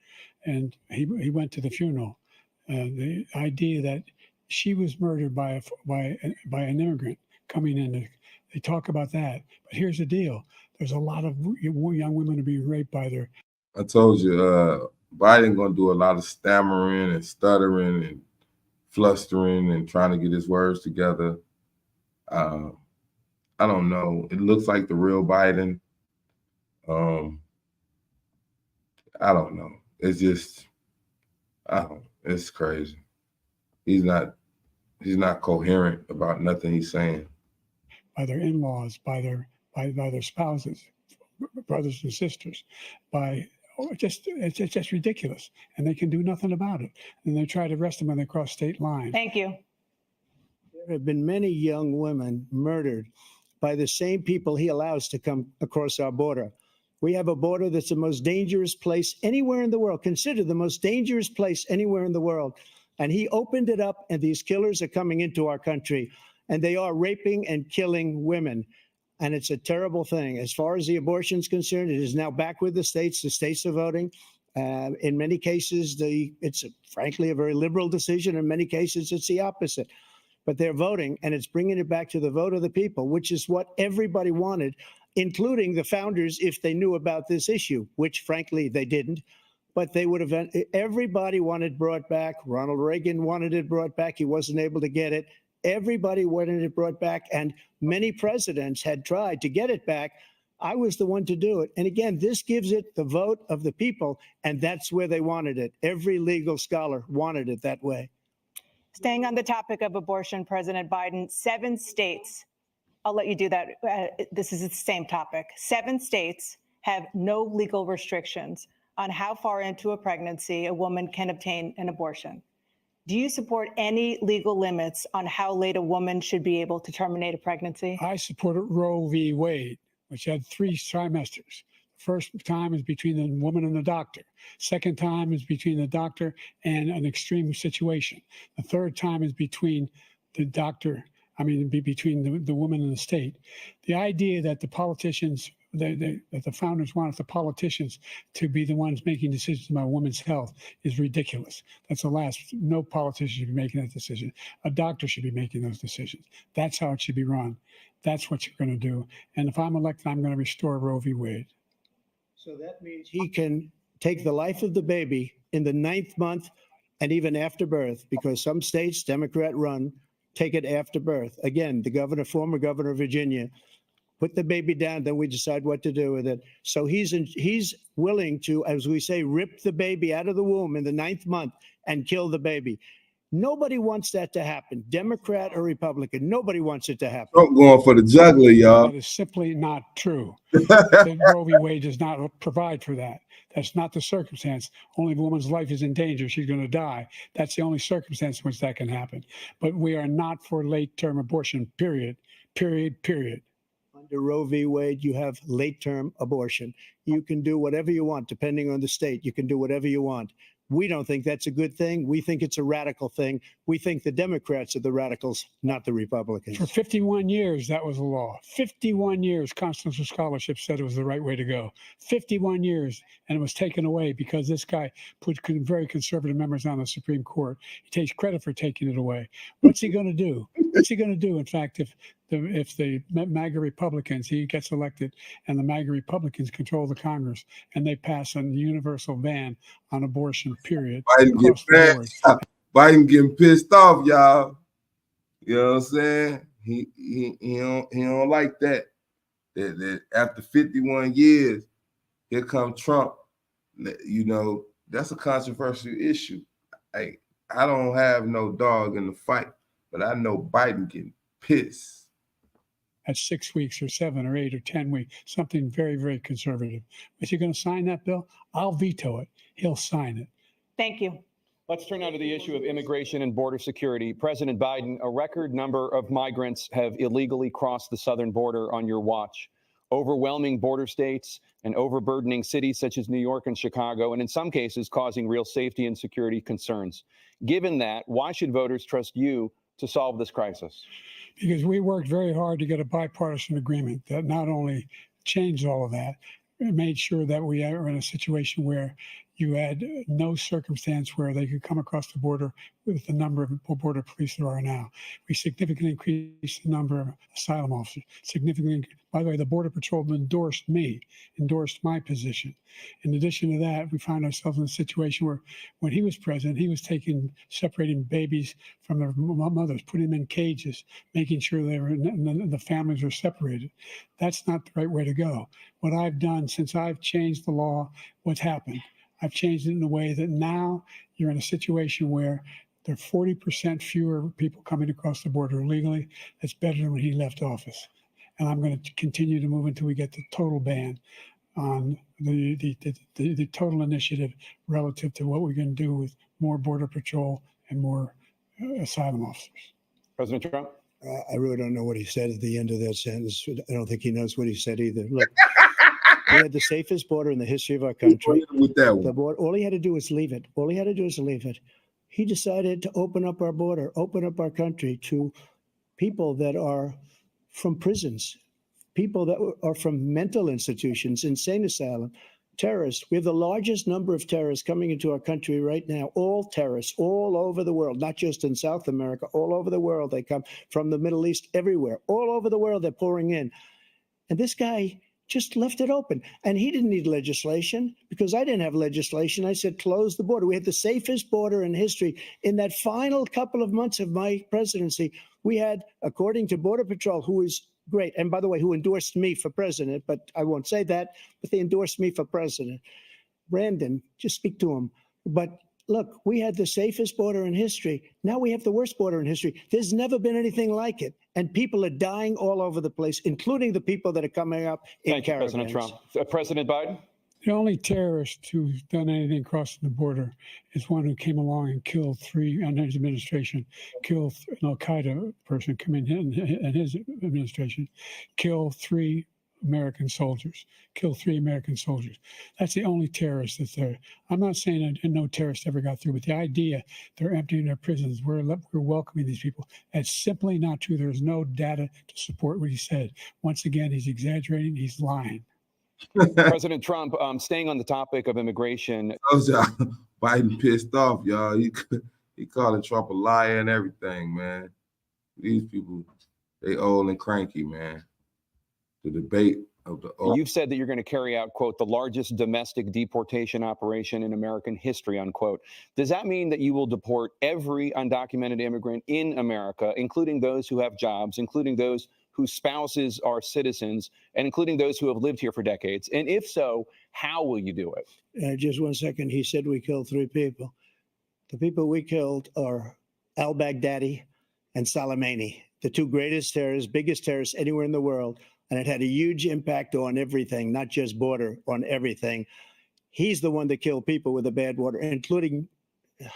and he went to the funeral. The idea that she was murdered by an immigrant coming in, they talk about that. But here's the deal. There's a lot of young women who are being raped by their... I told you, Biden going to do a lot of stammering and stuttering and flustering and trying to get his words together. I don't know. It looks like the real Biden. I don't know. It's just, it's crazy. He's not coherent about nothing he's saying. By their in-laws, by their spouses, brothers and sisters, it's just ridiculous, and they can do nothing about it. And they try to arrest them when they cross state lines. Thank you. There have been many young women murdered by the same people he allows to come across our border. We have a border that's the most dangerous place anywhere in the world, considered the most dangerous place anywhere in the world. And he opened it up, and these killers are coming into our country, and they are raping and killing women. And it's a terrible thing. As far as the abortion is concerned, it is now back with the states. The states are voting. In many cases, it's frankly a very liberal decision. In many cases, it's the opposite. But they're voting, and it's bringing it back to the vote of the people, which is what everybody wanted, including the founders, if they knew about this issue, which frankly they didn't. But they would have. Everybody wanted brought back. Ronald Reagan wanted it brought back. He wasn't able to get it. Everybody wanted it brought back, and many presidents had tried to get it back. I was the one to do it. And again, this gives it the vote of the people, and that's where they wanted it. Every legal scholar wanted it that way. Staying on the topic of abortion, President Biden, 7 states, I'll let you do that. This is the same topic. 7 states have no legal restrictions on how far into a pregnancy a woman can obtain an abortion. Do you support any legal limits on how late a woman should be able to terminate a pregnancy? I supported Roe v. Wade, which had 3 trimesters. First time is between the woman and the doctor. Second time is between the doctor and an extreme situation. The third time is between the doctor, between the woman and the state. The idea that the politicians, that the founders wanted the politicians to be the ones making decisions about women's health is ridiculous. That's the last. No politician should be making that decision. A doctor should be making those decisions. That's how it should be run. That's what you're going to do. And if I'm elected, I'm going to restore Roe v. Wade. So that means he can take the life of the baby in the 9th month and even after birth, because some states, Democrat run, take it after birth. Again, the former governor of Virginia, put the baby down, then we decide what to do with it. So he's willing to, as we say, rip the baby out of the womb in the 9th month and kill the baby. Nobody wants that to happen, Democrat or Republican. Nobody wants it to happen. Trump going for the juggler, y'all. That is simply not true. The Roe v. Wade does not provide for that. That's not the circumstance. Only if a woman's life is in danger, she's going to die. That's the only circumstance in which that can happen. But we are not for late-term abortion, period. Under Roe v. Wade, you have late-term abortion. You can do whatever you want, depending on the state. You can do whatever you want. We don't think that's a good thing. We think it's a radical thing. We think the Democrats are the radicals, not the Republicans. For 51 years, that was the law. 51 years, constitutional scholarship said it was the right way to go. 51 years, and it was taken away because this guy put very conservative members on the Supreme Court. He takes credit for taking it away. What's he going to do? What's he going to do, in fact, if the MAGA Republicans, he gets elected, and the MAGA Republicans control the Congress, and they pass a universal ban on abortion, period. Biden getting pissed off, y'all. You know what I'm saying? He don't like that. That after 51 years, here come Trump. You know, that's a controversial issue. I don't have no dog in the fight, but I know Biden getting pissed. At 6 weeks or 7 or 8 or 10 weeks, something very, very conservative. Is he going to sign that bill? I'll veto it. He'll sign it. Thank you. Let's turn now to the issue of immigration and border security. President Biden, a record number of migrants have illegally crossed the southern border on your watch. Overwhelming border states and overburdening cities such as New York and Chicago, and in some cases causing real safety and security concerns. Given that, why should voters trust you to solve this crisis? Because we worked very hard to get a bipartisan agreement that not only changed all of that, it made sure that we are in a situation where you had no circumstance where they could come across the border with the number of border police there are now. We significantly increased the number of asylum officers. By the way, the Border Patrol endorsed my position. In addition to that, we found ourselves in a situation where when he was president, he was separating babies from their mothers, putting them in cages, making sure the families were separated. That's not the right way to go. What I've done since I've changed the law, what's happened? I've changed it in a way that now you're in a situation where there are 40% fewer people coming across the border illegally. That's better than when he left office. And I'm going to continue to move until we get the total ban on the total initiative relative to what we're going to do with more Border Patrol and more asylum officers. President Trump? I really don't know what he said at the end of that sentence. I don't think he knows what he said either. Look, we had the safest border in the history of our country. With that one. The border, all he had to do was leave it. He decided to open up our border, open up our country to people that are from prisons, people that are from mental institutions, insane asylum, terrorists. We have the largest number of terrorists coming into our country right now, all terrorists, all over the world, not just in South America, all over the world. They come from the Middle East, everywhere, all over the world, they're pouring in. And this guy just left it open. And he didn't need legislation because I didn't have legislation. I said, close the border. We had the safest border in history. In that final couple of months of my presidency, we had, according to Border Patrol, who is great, and by the way, who endorsed me for president, but I won't say that, but they endorsed me for president. Brandon, just speak to him. But look, we had the safest border in history. Now we have the worst border in history. There's never been anything like it. And people are dying all over the place, including the people that are coming up in caravans. Thank you, President Trump. President Biden? The only terrorist who's done anything crossing the border is one who came along and killed three, under his administration, killed an Al-Qaeda person come in his administration, killed three American soldiers. That's the only terrorist that's there. I'm not saying that no terrorist ever got through, but the idea they're emptying their prisons, we're welcoming these people, that's simply not true. There's no data to support what he said. Once again, he's exaggerating, he's lying. President Trump, staying on the topic of immigration. Biden pissed off, y'all. He calling Trump a liar and everything, man. These people, they old and cranky, man. The debate You've said that you're going to carry out, quote, the largest domestic deportation operation in American history, unquote. Does that mean that you will deport every undocumented immigrant in America, including those who have jobs, including those whose spouses are citizens, and including those who have lived here for decades? And if so, how will you do it? Just 1 second. He said we killed 3 people. The people we killed are al-Baghdadi and Soleimani, the 2 greatest terrorists, biggest terrorists anywhere in the world. And it had a huge impact on everything, not just border, on everything. He's the one that killed people with the bad water, including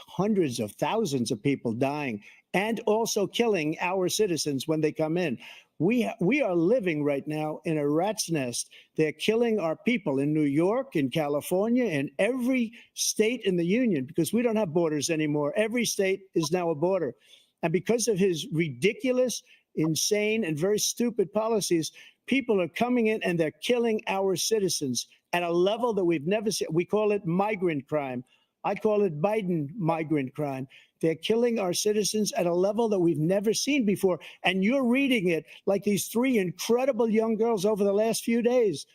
hundreds of thousands of people dying and also killing our citizens when they come in. We are living right now in a rat's nest. They're killing our people in New York, in California, in every state in the union, because we don't have borders anymore. Every state is now a border. And because of his ridiculous, insane, and very stupid policies, people are coming in and they're killing our citizens at a level that we've never seen. We call it migrant crime. I call it Biden migrant crime. They're killing our citizens at a level that we've never seen before. And you're reading it like these 3 incredible young girls over the last few days.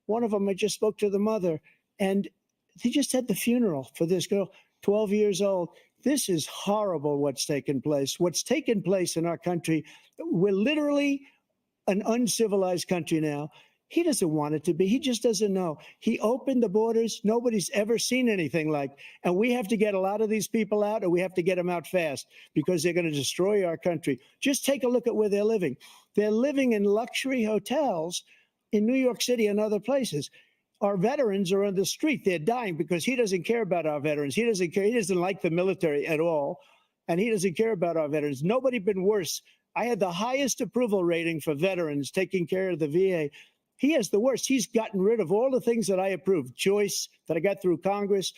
One of them, I just spoke to the mother, and they just had the funeral for this girl, 12 years old. This is horrible what's taken place. What's taken place in our country, we're literally an uncivilized country now. He doesn't want it to be. He just doesn't know. He opened the borders. Nobody's ever seen anything like. And we have to get a lot of these people out, and we have to get them out fast, because they're going to destroy our country. Just take a look at where they're living. They're living in luxury hotels in New York City and other places. Our veterans are on the street. They're dying because he doesn't care about our veterans. He doesn't care. He doesn't like the military at all. And he doesn't care about our veterans. Nobody been worse. I had the highest approval rating for veterans taking care of the VA. He has the worst. He's gotten rid of all the things that I approved, choice that I got through Congress,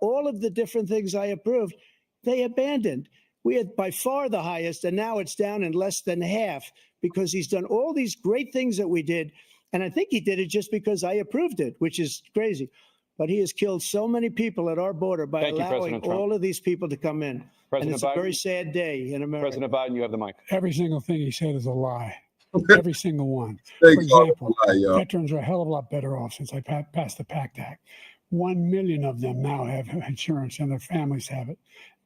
all of the different things I approved, they abandoned. We had by far the highest, and now it's down in less than half because he's done all these great things that we did. And I think he did it just because I approved it, which is crazy. But he has killed so many people at our border by allowing all of these people to come in. And it's a very sad day in America. President Biden, you have the mic. Every single thing he said is a lie. Every single one. For example, veterans are a hell of a lot better off since I passed the PACT Act. 1 million of them now have insurance, and their families have it.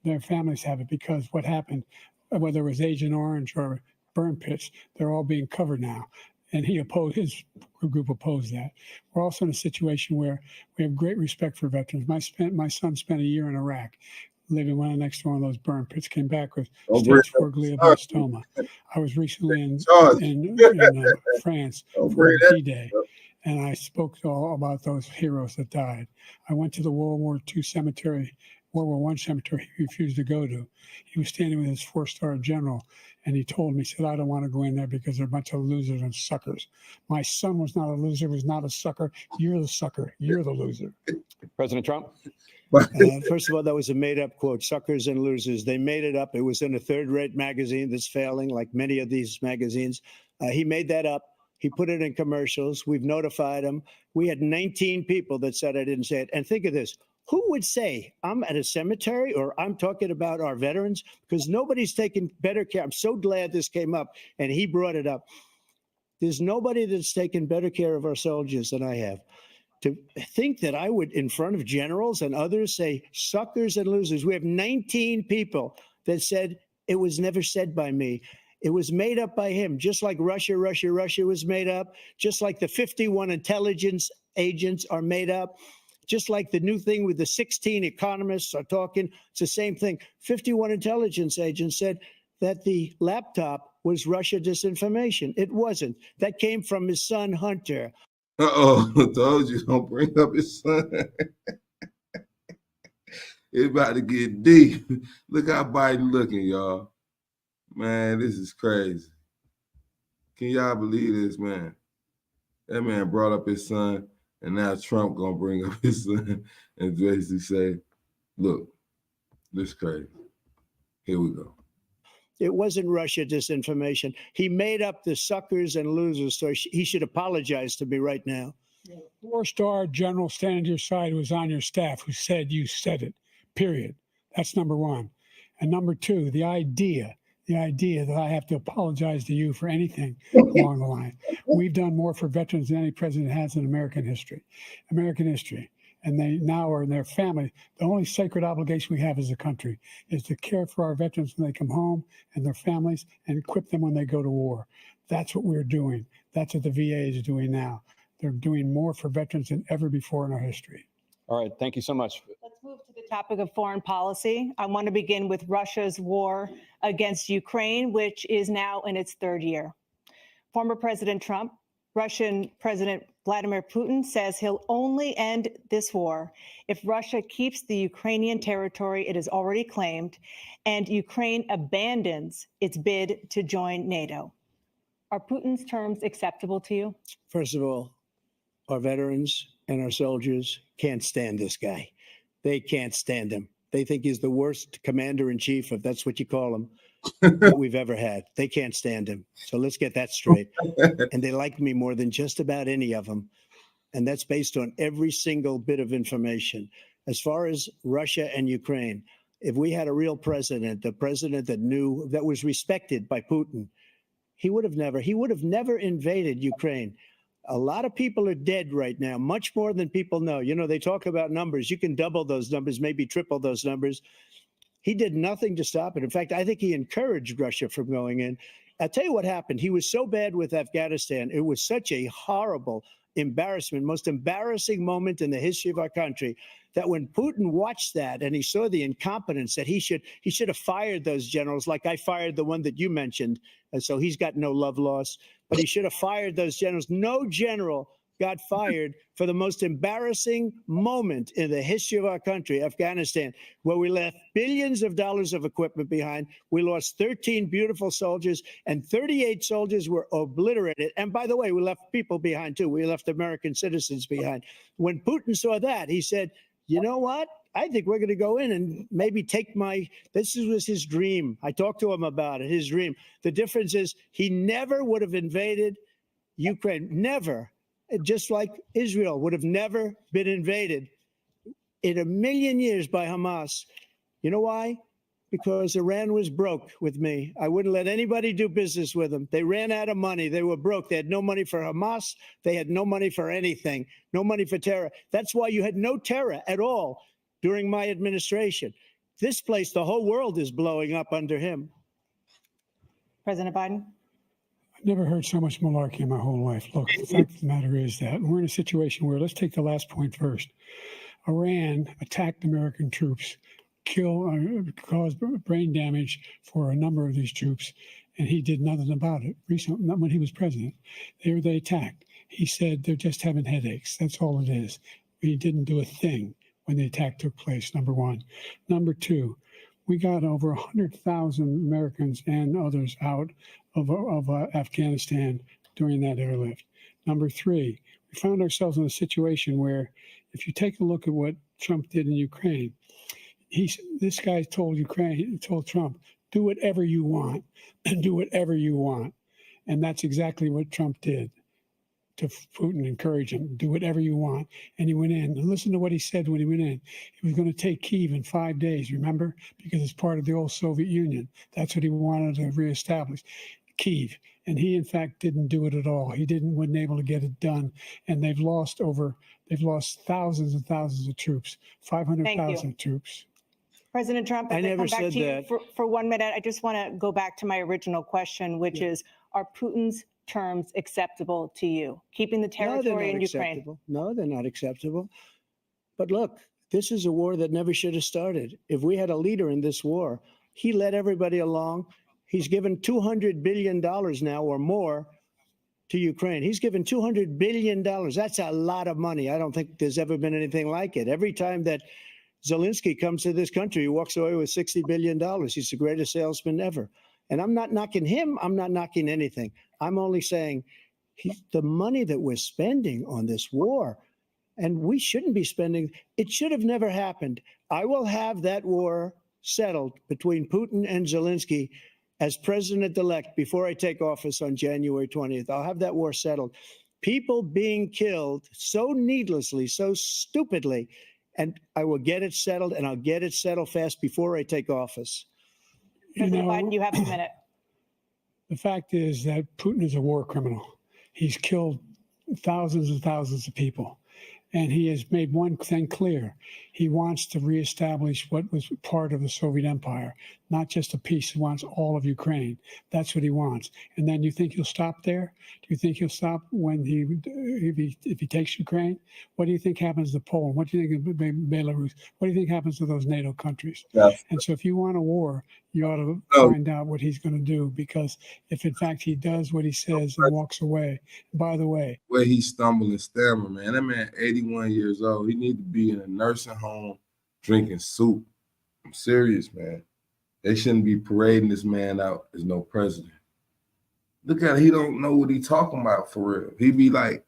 Their families have it because what happened, whether it was Agent Orange or burn pits, they're all being covered now. And he opposed, his group opposed that. We're also in a situation where we have great respect for veterans. My son spent a year in Iraq, living right next to one of those burn pits, came back with stage 4 glioblastoma. I was recently in France for D-Day, and I spoke all about those heroes that died. I went to the World War I cemetery he refused to go to. He was standing with his 4-star general, and he told me, he said, I don't want to go in there because they're a bunch of losers and suckers. My son was not a loser, was not a sucker. You're the sucker. You're the loser. President Trump? First of all, that was a made-up quote, suckers and losers. They made it up. It was in a third-rate magazine that's failing, like many of these magazines. He made that up. He put it in commercials. We've notified him. We had 19 people that said I didn't say it. And think of this. Who would say I'm at a cemetery or I'm talking about our veterans? Because nobody's taken better care. I'm so glad this came up and he brought it up. There's nobody that's taken better care of our soldiers than I have. To think that I would, in front of generals and others, say suckers and losers. We have 19 people that said it was never said by me. It was made up by him, just like Russia was made up, just like the 51 intelligence agents are made up. Just like the new thing with the 16 economists are talking, it's the same thing. 51 intelligence agents said that the laptop was Russia disinformation. It wasn't. That came from his son, Hunter. Told you, don't bring up his son. It's about to get deep. Look how Biden looking, y'all. Man, this is crazy. Can y'all believe this, man? That man brought up his son. And now Trump gonna bring up his son and basically say, look, this is crazy. Here we go. It wasn't Russia disinformation. He made up the suckers and losers, so he should apologize to me right now. The 4-star general standing to your side who was on your staff who said you said it, period. That's number one. And number two, the idea the idea that I have to apologize to you for anything along the line. We've done more for veterans than any president has in American history. And they now are in their family. The only sacred obligation we have as a country is to care for our veterans when they come home and their families and equip them when they go to war. That's what we're doing. That's what the VA is doing now. They're doing more for veterans than ever before in our history. All right. Thank you so much. Let's move to the topic of foreign policy. I want to begin with Russia's war against Ukraine, which is now in its third year. Former President Trump, Russian President Vladimir Putin says he'll only end this war if Russia keeps the Ukrainian territory it has already claimed and Ukraine abandons its bid to join NATO. Are Putin's terms acceptable to you? First of all, our veterans and our soldiers can't stand this guy. They can't stand him. They think he's the worst commander-in-chief, if that's what you call him, that we've ever had. They can't stand him. So let's get that straight. And they like me more than just about any of them. And that's based on every single bit of information. As far as Russia and Ukraine, if we had a real president, a president that knew, that was respected by Putin, he would have never invaded Ukraine. A lot of people are dead right now, much more than people know. You know, they talk about numbers. You can double those numbers, maybe triple those numbers. He did nothing to stop it. In fact, I think he encouraged Russia from going in. I'll tell you what happened. He was so bad with Afghanistan. It was such a horrible embarrassment, most embarrassing moment in the history of our country, that when Putin watched that and he saw the incompetence, that he should have fired those generals, like I fired the one that you mentioned. And so he's got no love lost, but he should have fired those generals. No general got fired for the most embarrassing moment in the history of our country, Afghanistan, where we left billions of dollars of equipment behind. We lost 13 beautiful soldiers and 38 soldiers were obliterated. And by the way, we left people behind too. We left American citizens behind. When Putin saw that, he said, you know what? I think we're going to go in and maybe take this was his dream. I talked to him about it, his dream. The difference is he never would have invaded Ukraine, never. Just like Israel would have never been invaded in a million years by Hamas. You know why? Because Iran was broke with me. I wouldn't let anybody do business with them. They ran out of money. They were broke. They had no money for Hamas. They had no money for anything, no money for terror. That's why you had no terror at all during my administration. This place, the whole world is blowing up under him. President Biden? Never heard so much malarkey in my whole life. Look, the fact of the matter is that we're in a situation where, let's take the last point first. Iran attacked American troops, caused brain damage for a number of these troops, and he did nothing about it. Recently, not when he was president, they attacked. He said they're just having headaches. That's all it is. He didn't do a thing when the attack took place, number one. Number two, we got over 100,000 Americans and others out of Afghanistan during that airlift. Number three, we found ourselves in a situation where, if you take a look at what Trump did in Ukraine, this guy told Trump, do whatever you want, and do whatever you want. And that's exactly what Trump did to Putin, encourage him, do whatever you want. And he went in. And listen to what he said when he went in. He was going to take Kyiv in 5 days, remember? Because it's part of the old Soviet Union. That's what he wanted to reestablish, Kyiv. And he, in fact, didn't do it at all. He wasn't able to get it done. And they've lost thousands and thousands of troops, 500,000 troops. President Trump, I never said that. For 1 minute, I just want to go back to my original question, which is, are Putin's terms acceptable to you? Keeping the territory in Ukraine? No, they're not acceptable. But look, this is a war that never should have started. If we had a leader in this war, he led everybody along. He's given $200 billion now or more to Ukraine. He's given $200 billion. That's a lot of money. I don't think there's ever been anything like it. Every time that Zelensky comes to this country, he walks away with $60 billion. He's the greatest salesman ever. And I'm not knocking him. I'm not knocking anything. I'm only saying the money that we're spending on this war, and we shouldn't be spending, it should have never happened. I will have that war settled between Putin and Zelensky as president-elect before I take office on January 20th. I'll have that war settled. People being killed so needlessly, so stupidly, and I will get it settled, and I'll get it settled fast before I take office. President Biden, you have a minute. The fact is that Putin is a war criminal. He's killed thousands and thousands of people. And he has made one thing clear. He wants to reestablish what was part of the Soviet Empire, not just a piece. He wants all of Ukraine. That's what he wants. And then you think he'll stop there? Do you think he'll stop when if he takes Ukraine? What do you think happens to Poland? What do you think of Belarus? What do you think happens to those NATO countries? Yes. And so if you want a war, you ought to find out what he's going to do, because if in fact he does what he says and walks away, by the way, where he stumbled and stammered, man. That man, 81 years old. He need to be in a nursing home drinking soup. I'm serious, man. They shouldn't be parading this man out as no president. Look at it. He don't know what he talking about for real. He be like,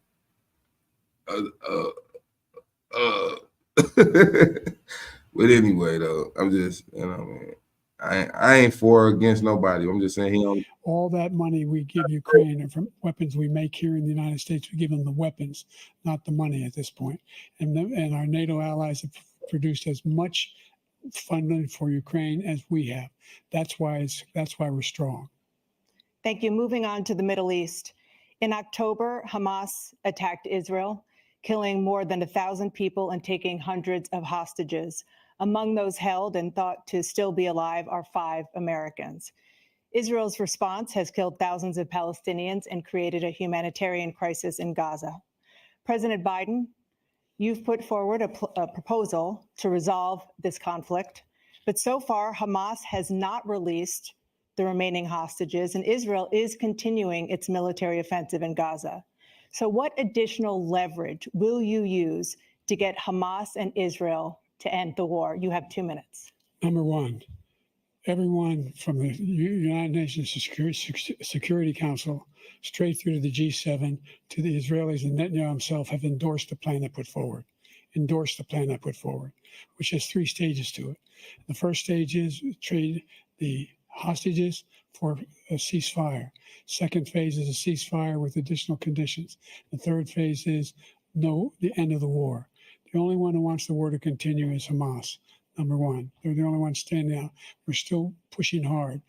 But anyway, though, I'm just, man. I ain't for or against nobody. I'm just saying he don't. All that money we give Ukraine are from weapons we make here in the United States. We give them the weapons, not the money at this point. And our NATO allies have produced as much funding for Ukraine as we have. That's why we're strong. Thank you. Moving on to the Middle East. In October, Hamas attacked Israel, killing more than 1,000 people and taking hundreds of hostages. Among those held and thought to still be alive are 5 Americans. Israel's response has killed thousands of Palestinians and created a humanitarian crisis in Gaza. President Biden, you've put forward a proposal to resolve this conflict, but so far Hamas has not released the remaining hostages, and Israel is continuing its military offensive in Gaza. So what additional leverage will you use to get Hamas and Israel to end the war? You have 2 minutes. Number one, everyone from the United Nations Security Council straight through to the G7 to the Israelis and Netanyahu himself have endorsed the plan I put forward, which has 3 stages to it. The first stage is trade the hostages for a ceasefire. Second phase is a ceasefire with additional conditions. The third phase is the end of the war. The only one who wants the war to continue is Hamas, number one. They're the only ones standing out. We're still pushing hard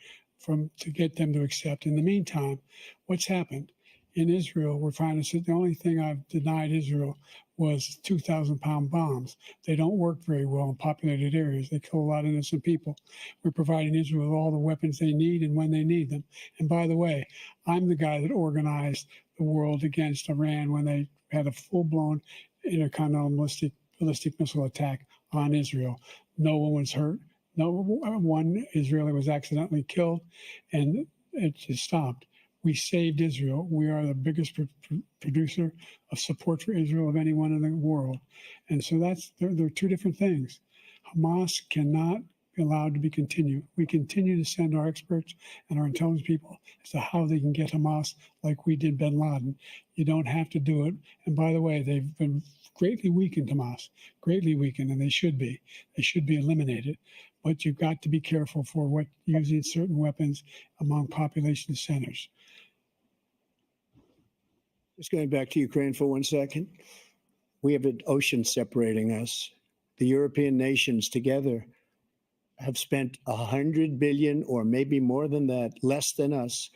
to get them to accept. In the meantime, what's happened? In Israel, we're finding that the only thing I've denied Israel was 2,000-pound bombs. They don't work very well in populated areas. They kill a lot of innocent people. We're providing Israel with all the weapons they need and when they need them. And by the way, I'm the guy that organized the world against Iran when they had a full-blown intercontinental ballistic missile attack on Israel. No one was hurt. No one Israeli was accidentally killed, and it just stopped. We saved Israel. We are the biggest producer of support for Israel of anyone in the world. And so there are 2 different things. Hamas cannot be allowed to be continued. We continue to send our experts and our intelligence people as to how they can get Hamas like we did bin Laden. You don't have to do it. And by the way, they've been greatly weakened, Hamas, greatly weakened, and they should be. They should be eliminated. But you've got to be careful for using certain weapons among population centers. Just going back to Ukraine for 1 second. We have an ocean separating us. The European nations together have spent 100 billion, or maybe more than that, less than us.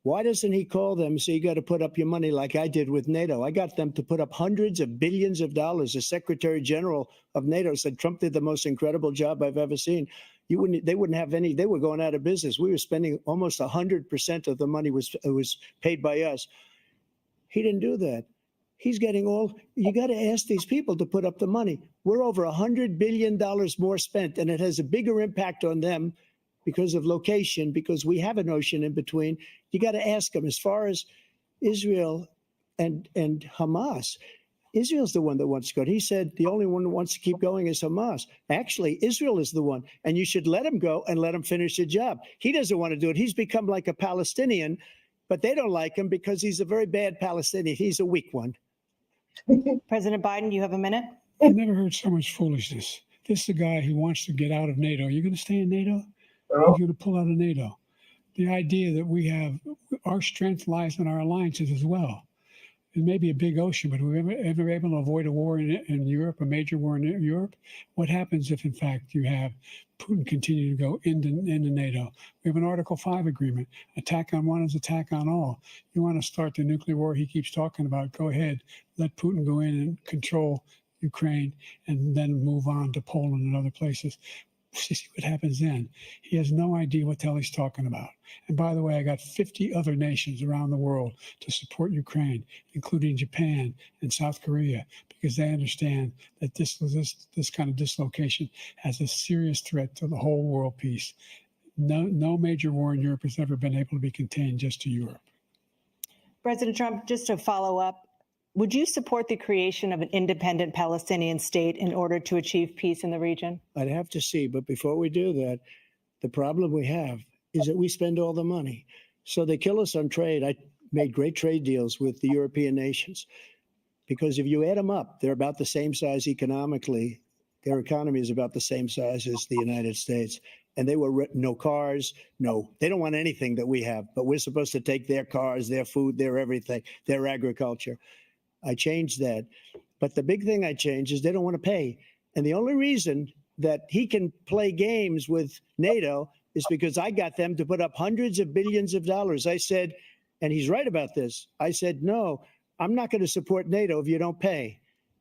Why doesn't he call them and say, you got to put up your money like I did with NATO? I got them to put up hundreds of billions of dollars. The Secretary General of NATO said Trump did the most incredible job I've ever seen. They wouldn't have any, they were going out of business. We were spending almost 100% of the money was paid by us. He didn't do that. He's getting you got to ask these people to put up the money. We're over $100 billion more spent, and it has a bigger impact on them because of location, because we have an ocean in between. You got to ask them. As far as Israel and Hamas, Israel's the one that wants to go. He said the only one who wants to keep going is Hamas. Actually, Israel is the one, and you should let him go and let him finish the job. He doesn't want to do it. He's become like a Palestinian, but they don't like him because he's a very bad Palestinian. He's a weak one. President Biden, you have a minute. I've never heard so much foolishness. This is a guy who wants to get out of NATO. You're going to stay in NATO? You're going to pull out of NATO. The idea that our strength lies in our alliances as well. It may be a big ocean, but we're ever able to avoid a war in Europe, a major war in Europe? What happens if, in fact, you have Putin continue to go into NATO? We have an Article 5 agreement. Attack on one is attack on all. You want to start the nuclear war he keeps talking about, go ahead. Let Putin go in and control Ukraine and then move on to Poland and other places. See what happens then. He has no idea what the hell he's talking about. And by the way, I got 50 other nations around the world to support Ukraine, including Japan and South Korea, because they understand that this kind of dislocation has a serious threat to the whole world peace. No major war in Europe has ever been able to be contained just to Europe. President Trump, just to follow up, would you support the creation of an independent Palestinian state in order to achieve peace in the region? I'd have to see. But before we do that, the problem we have is that we spend all the money. So they kill us on trade. I made great trade deals with the European nations because if you add them up, they're about the same size economically. Their economy is about the same size as the United States. And they were no cars, they don't want anything that we have, but we're supposed to take their cars, their food, their everything, their agriculture. I changed that. But the big thing I changed is they don't want to pay. And the only reason that he can play games with NATO is because I got them to put up hundreds of billions of dollars. I said, and he's right about this, I said, no, I'm not going to support NATO if you don't pay.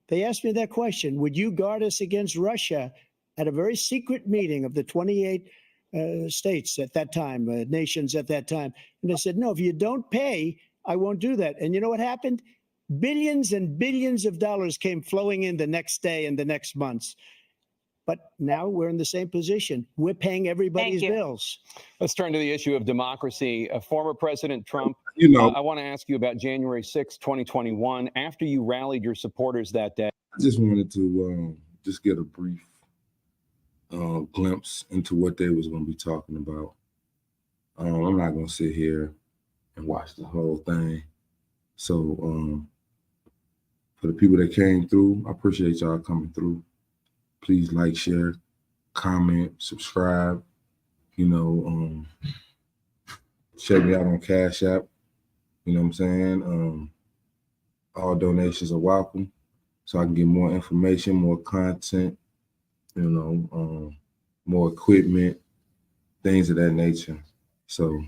They asked me that question, would you guard us against Russia at a very secret meeting of the 28 states at that time, nations at that time? And I said, no, if you don't pay, I won't do that. And you know what happened? Billions and billions of dollars came flowing in the next day and the next months. But now we're in the same position. We're paying everybody's bills. Let's turn to the issue of democracy. Former President Trump, I want to ask you about January 6, 2021. After you rallied your supporters that day. I just wanted to just get a brief glimpse into what they was going to be talking about. I'm not going to sit here and watch the whole thing. So for the people that came through, I appreciate y'all coming through. Please like, share, comment, subscribe. Check me out on Cash App. You know what I'm saying? All donations are welcome, so I can get more information, more content, more equipment, things of that nature. So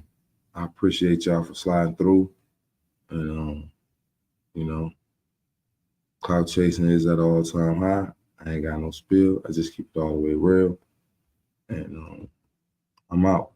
I appreciate y'all for sliding through. And clout chasing is at an all-time high. I ain't got no spill. I just keep it all the way real. And I'm out.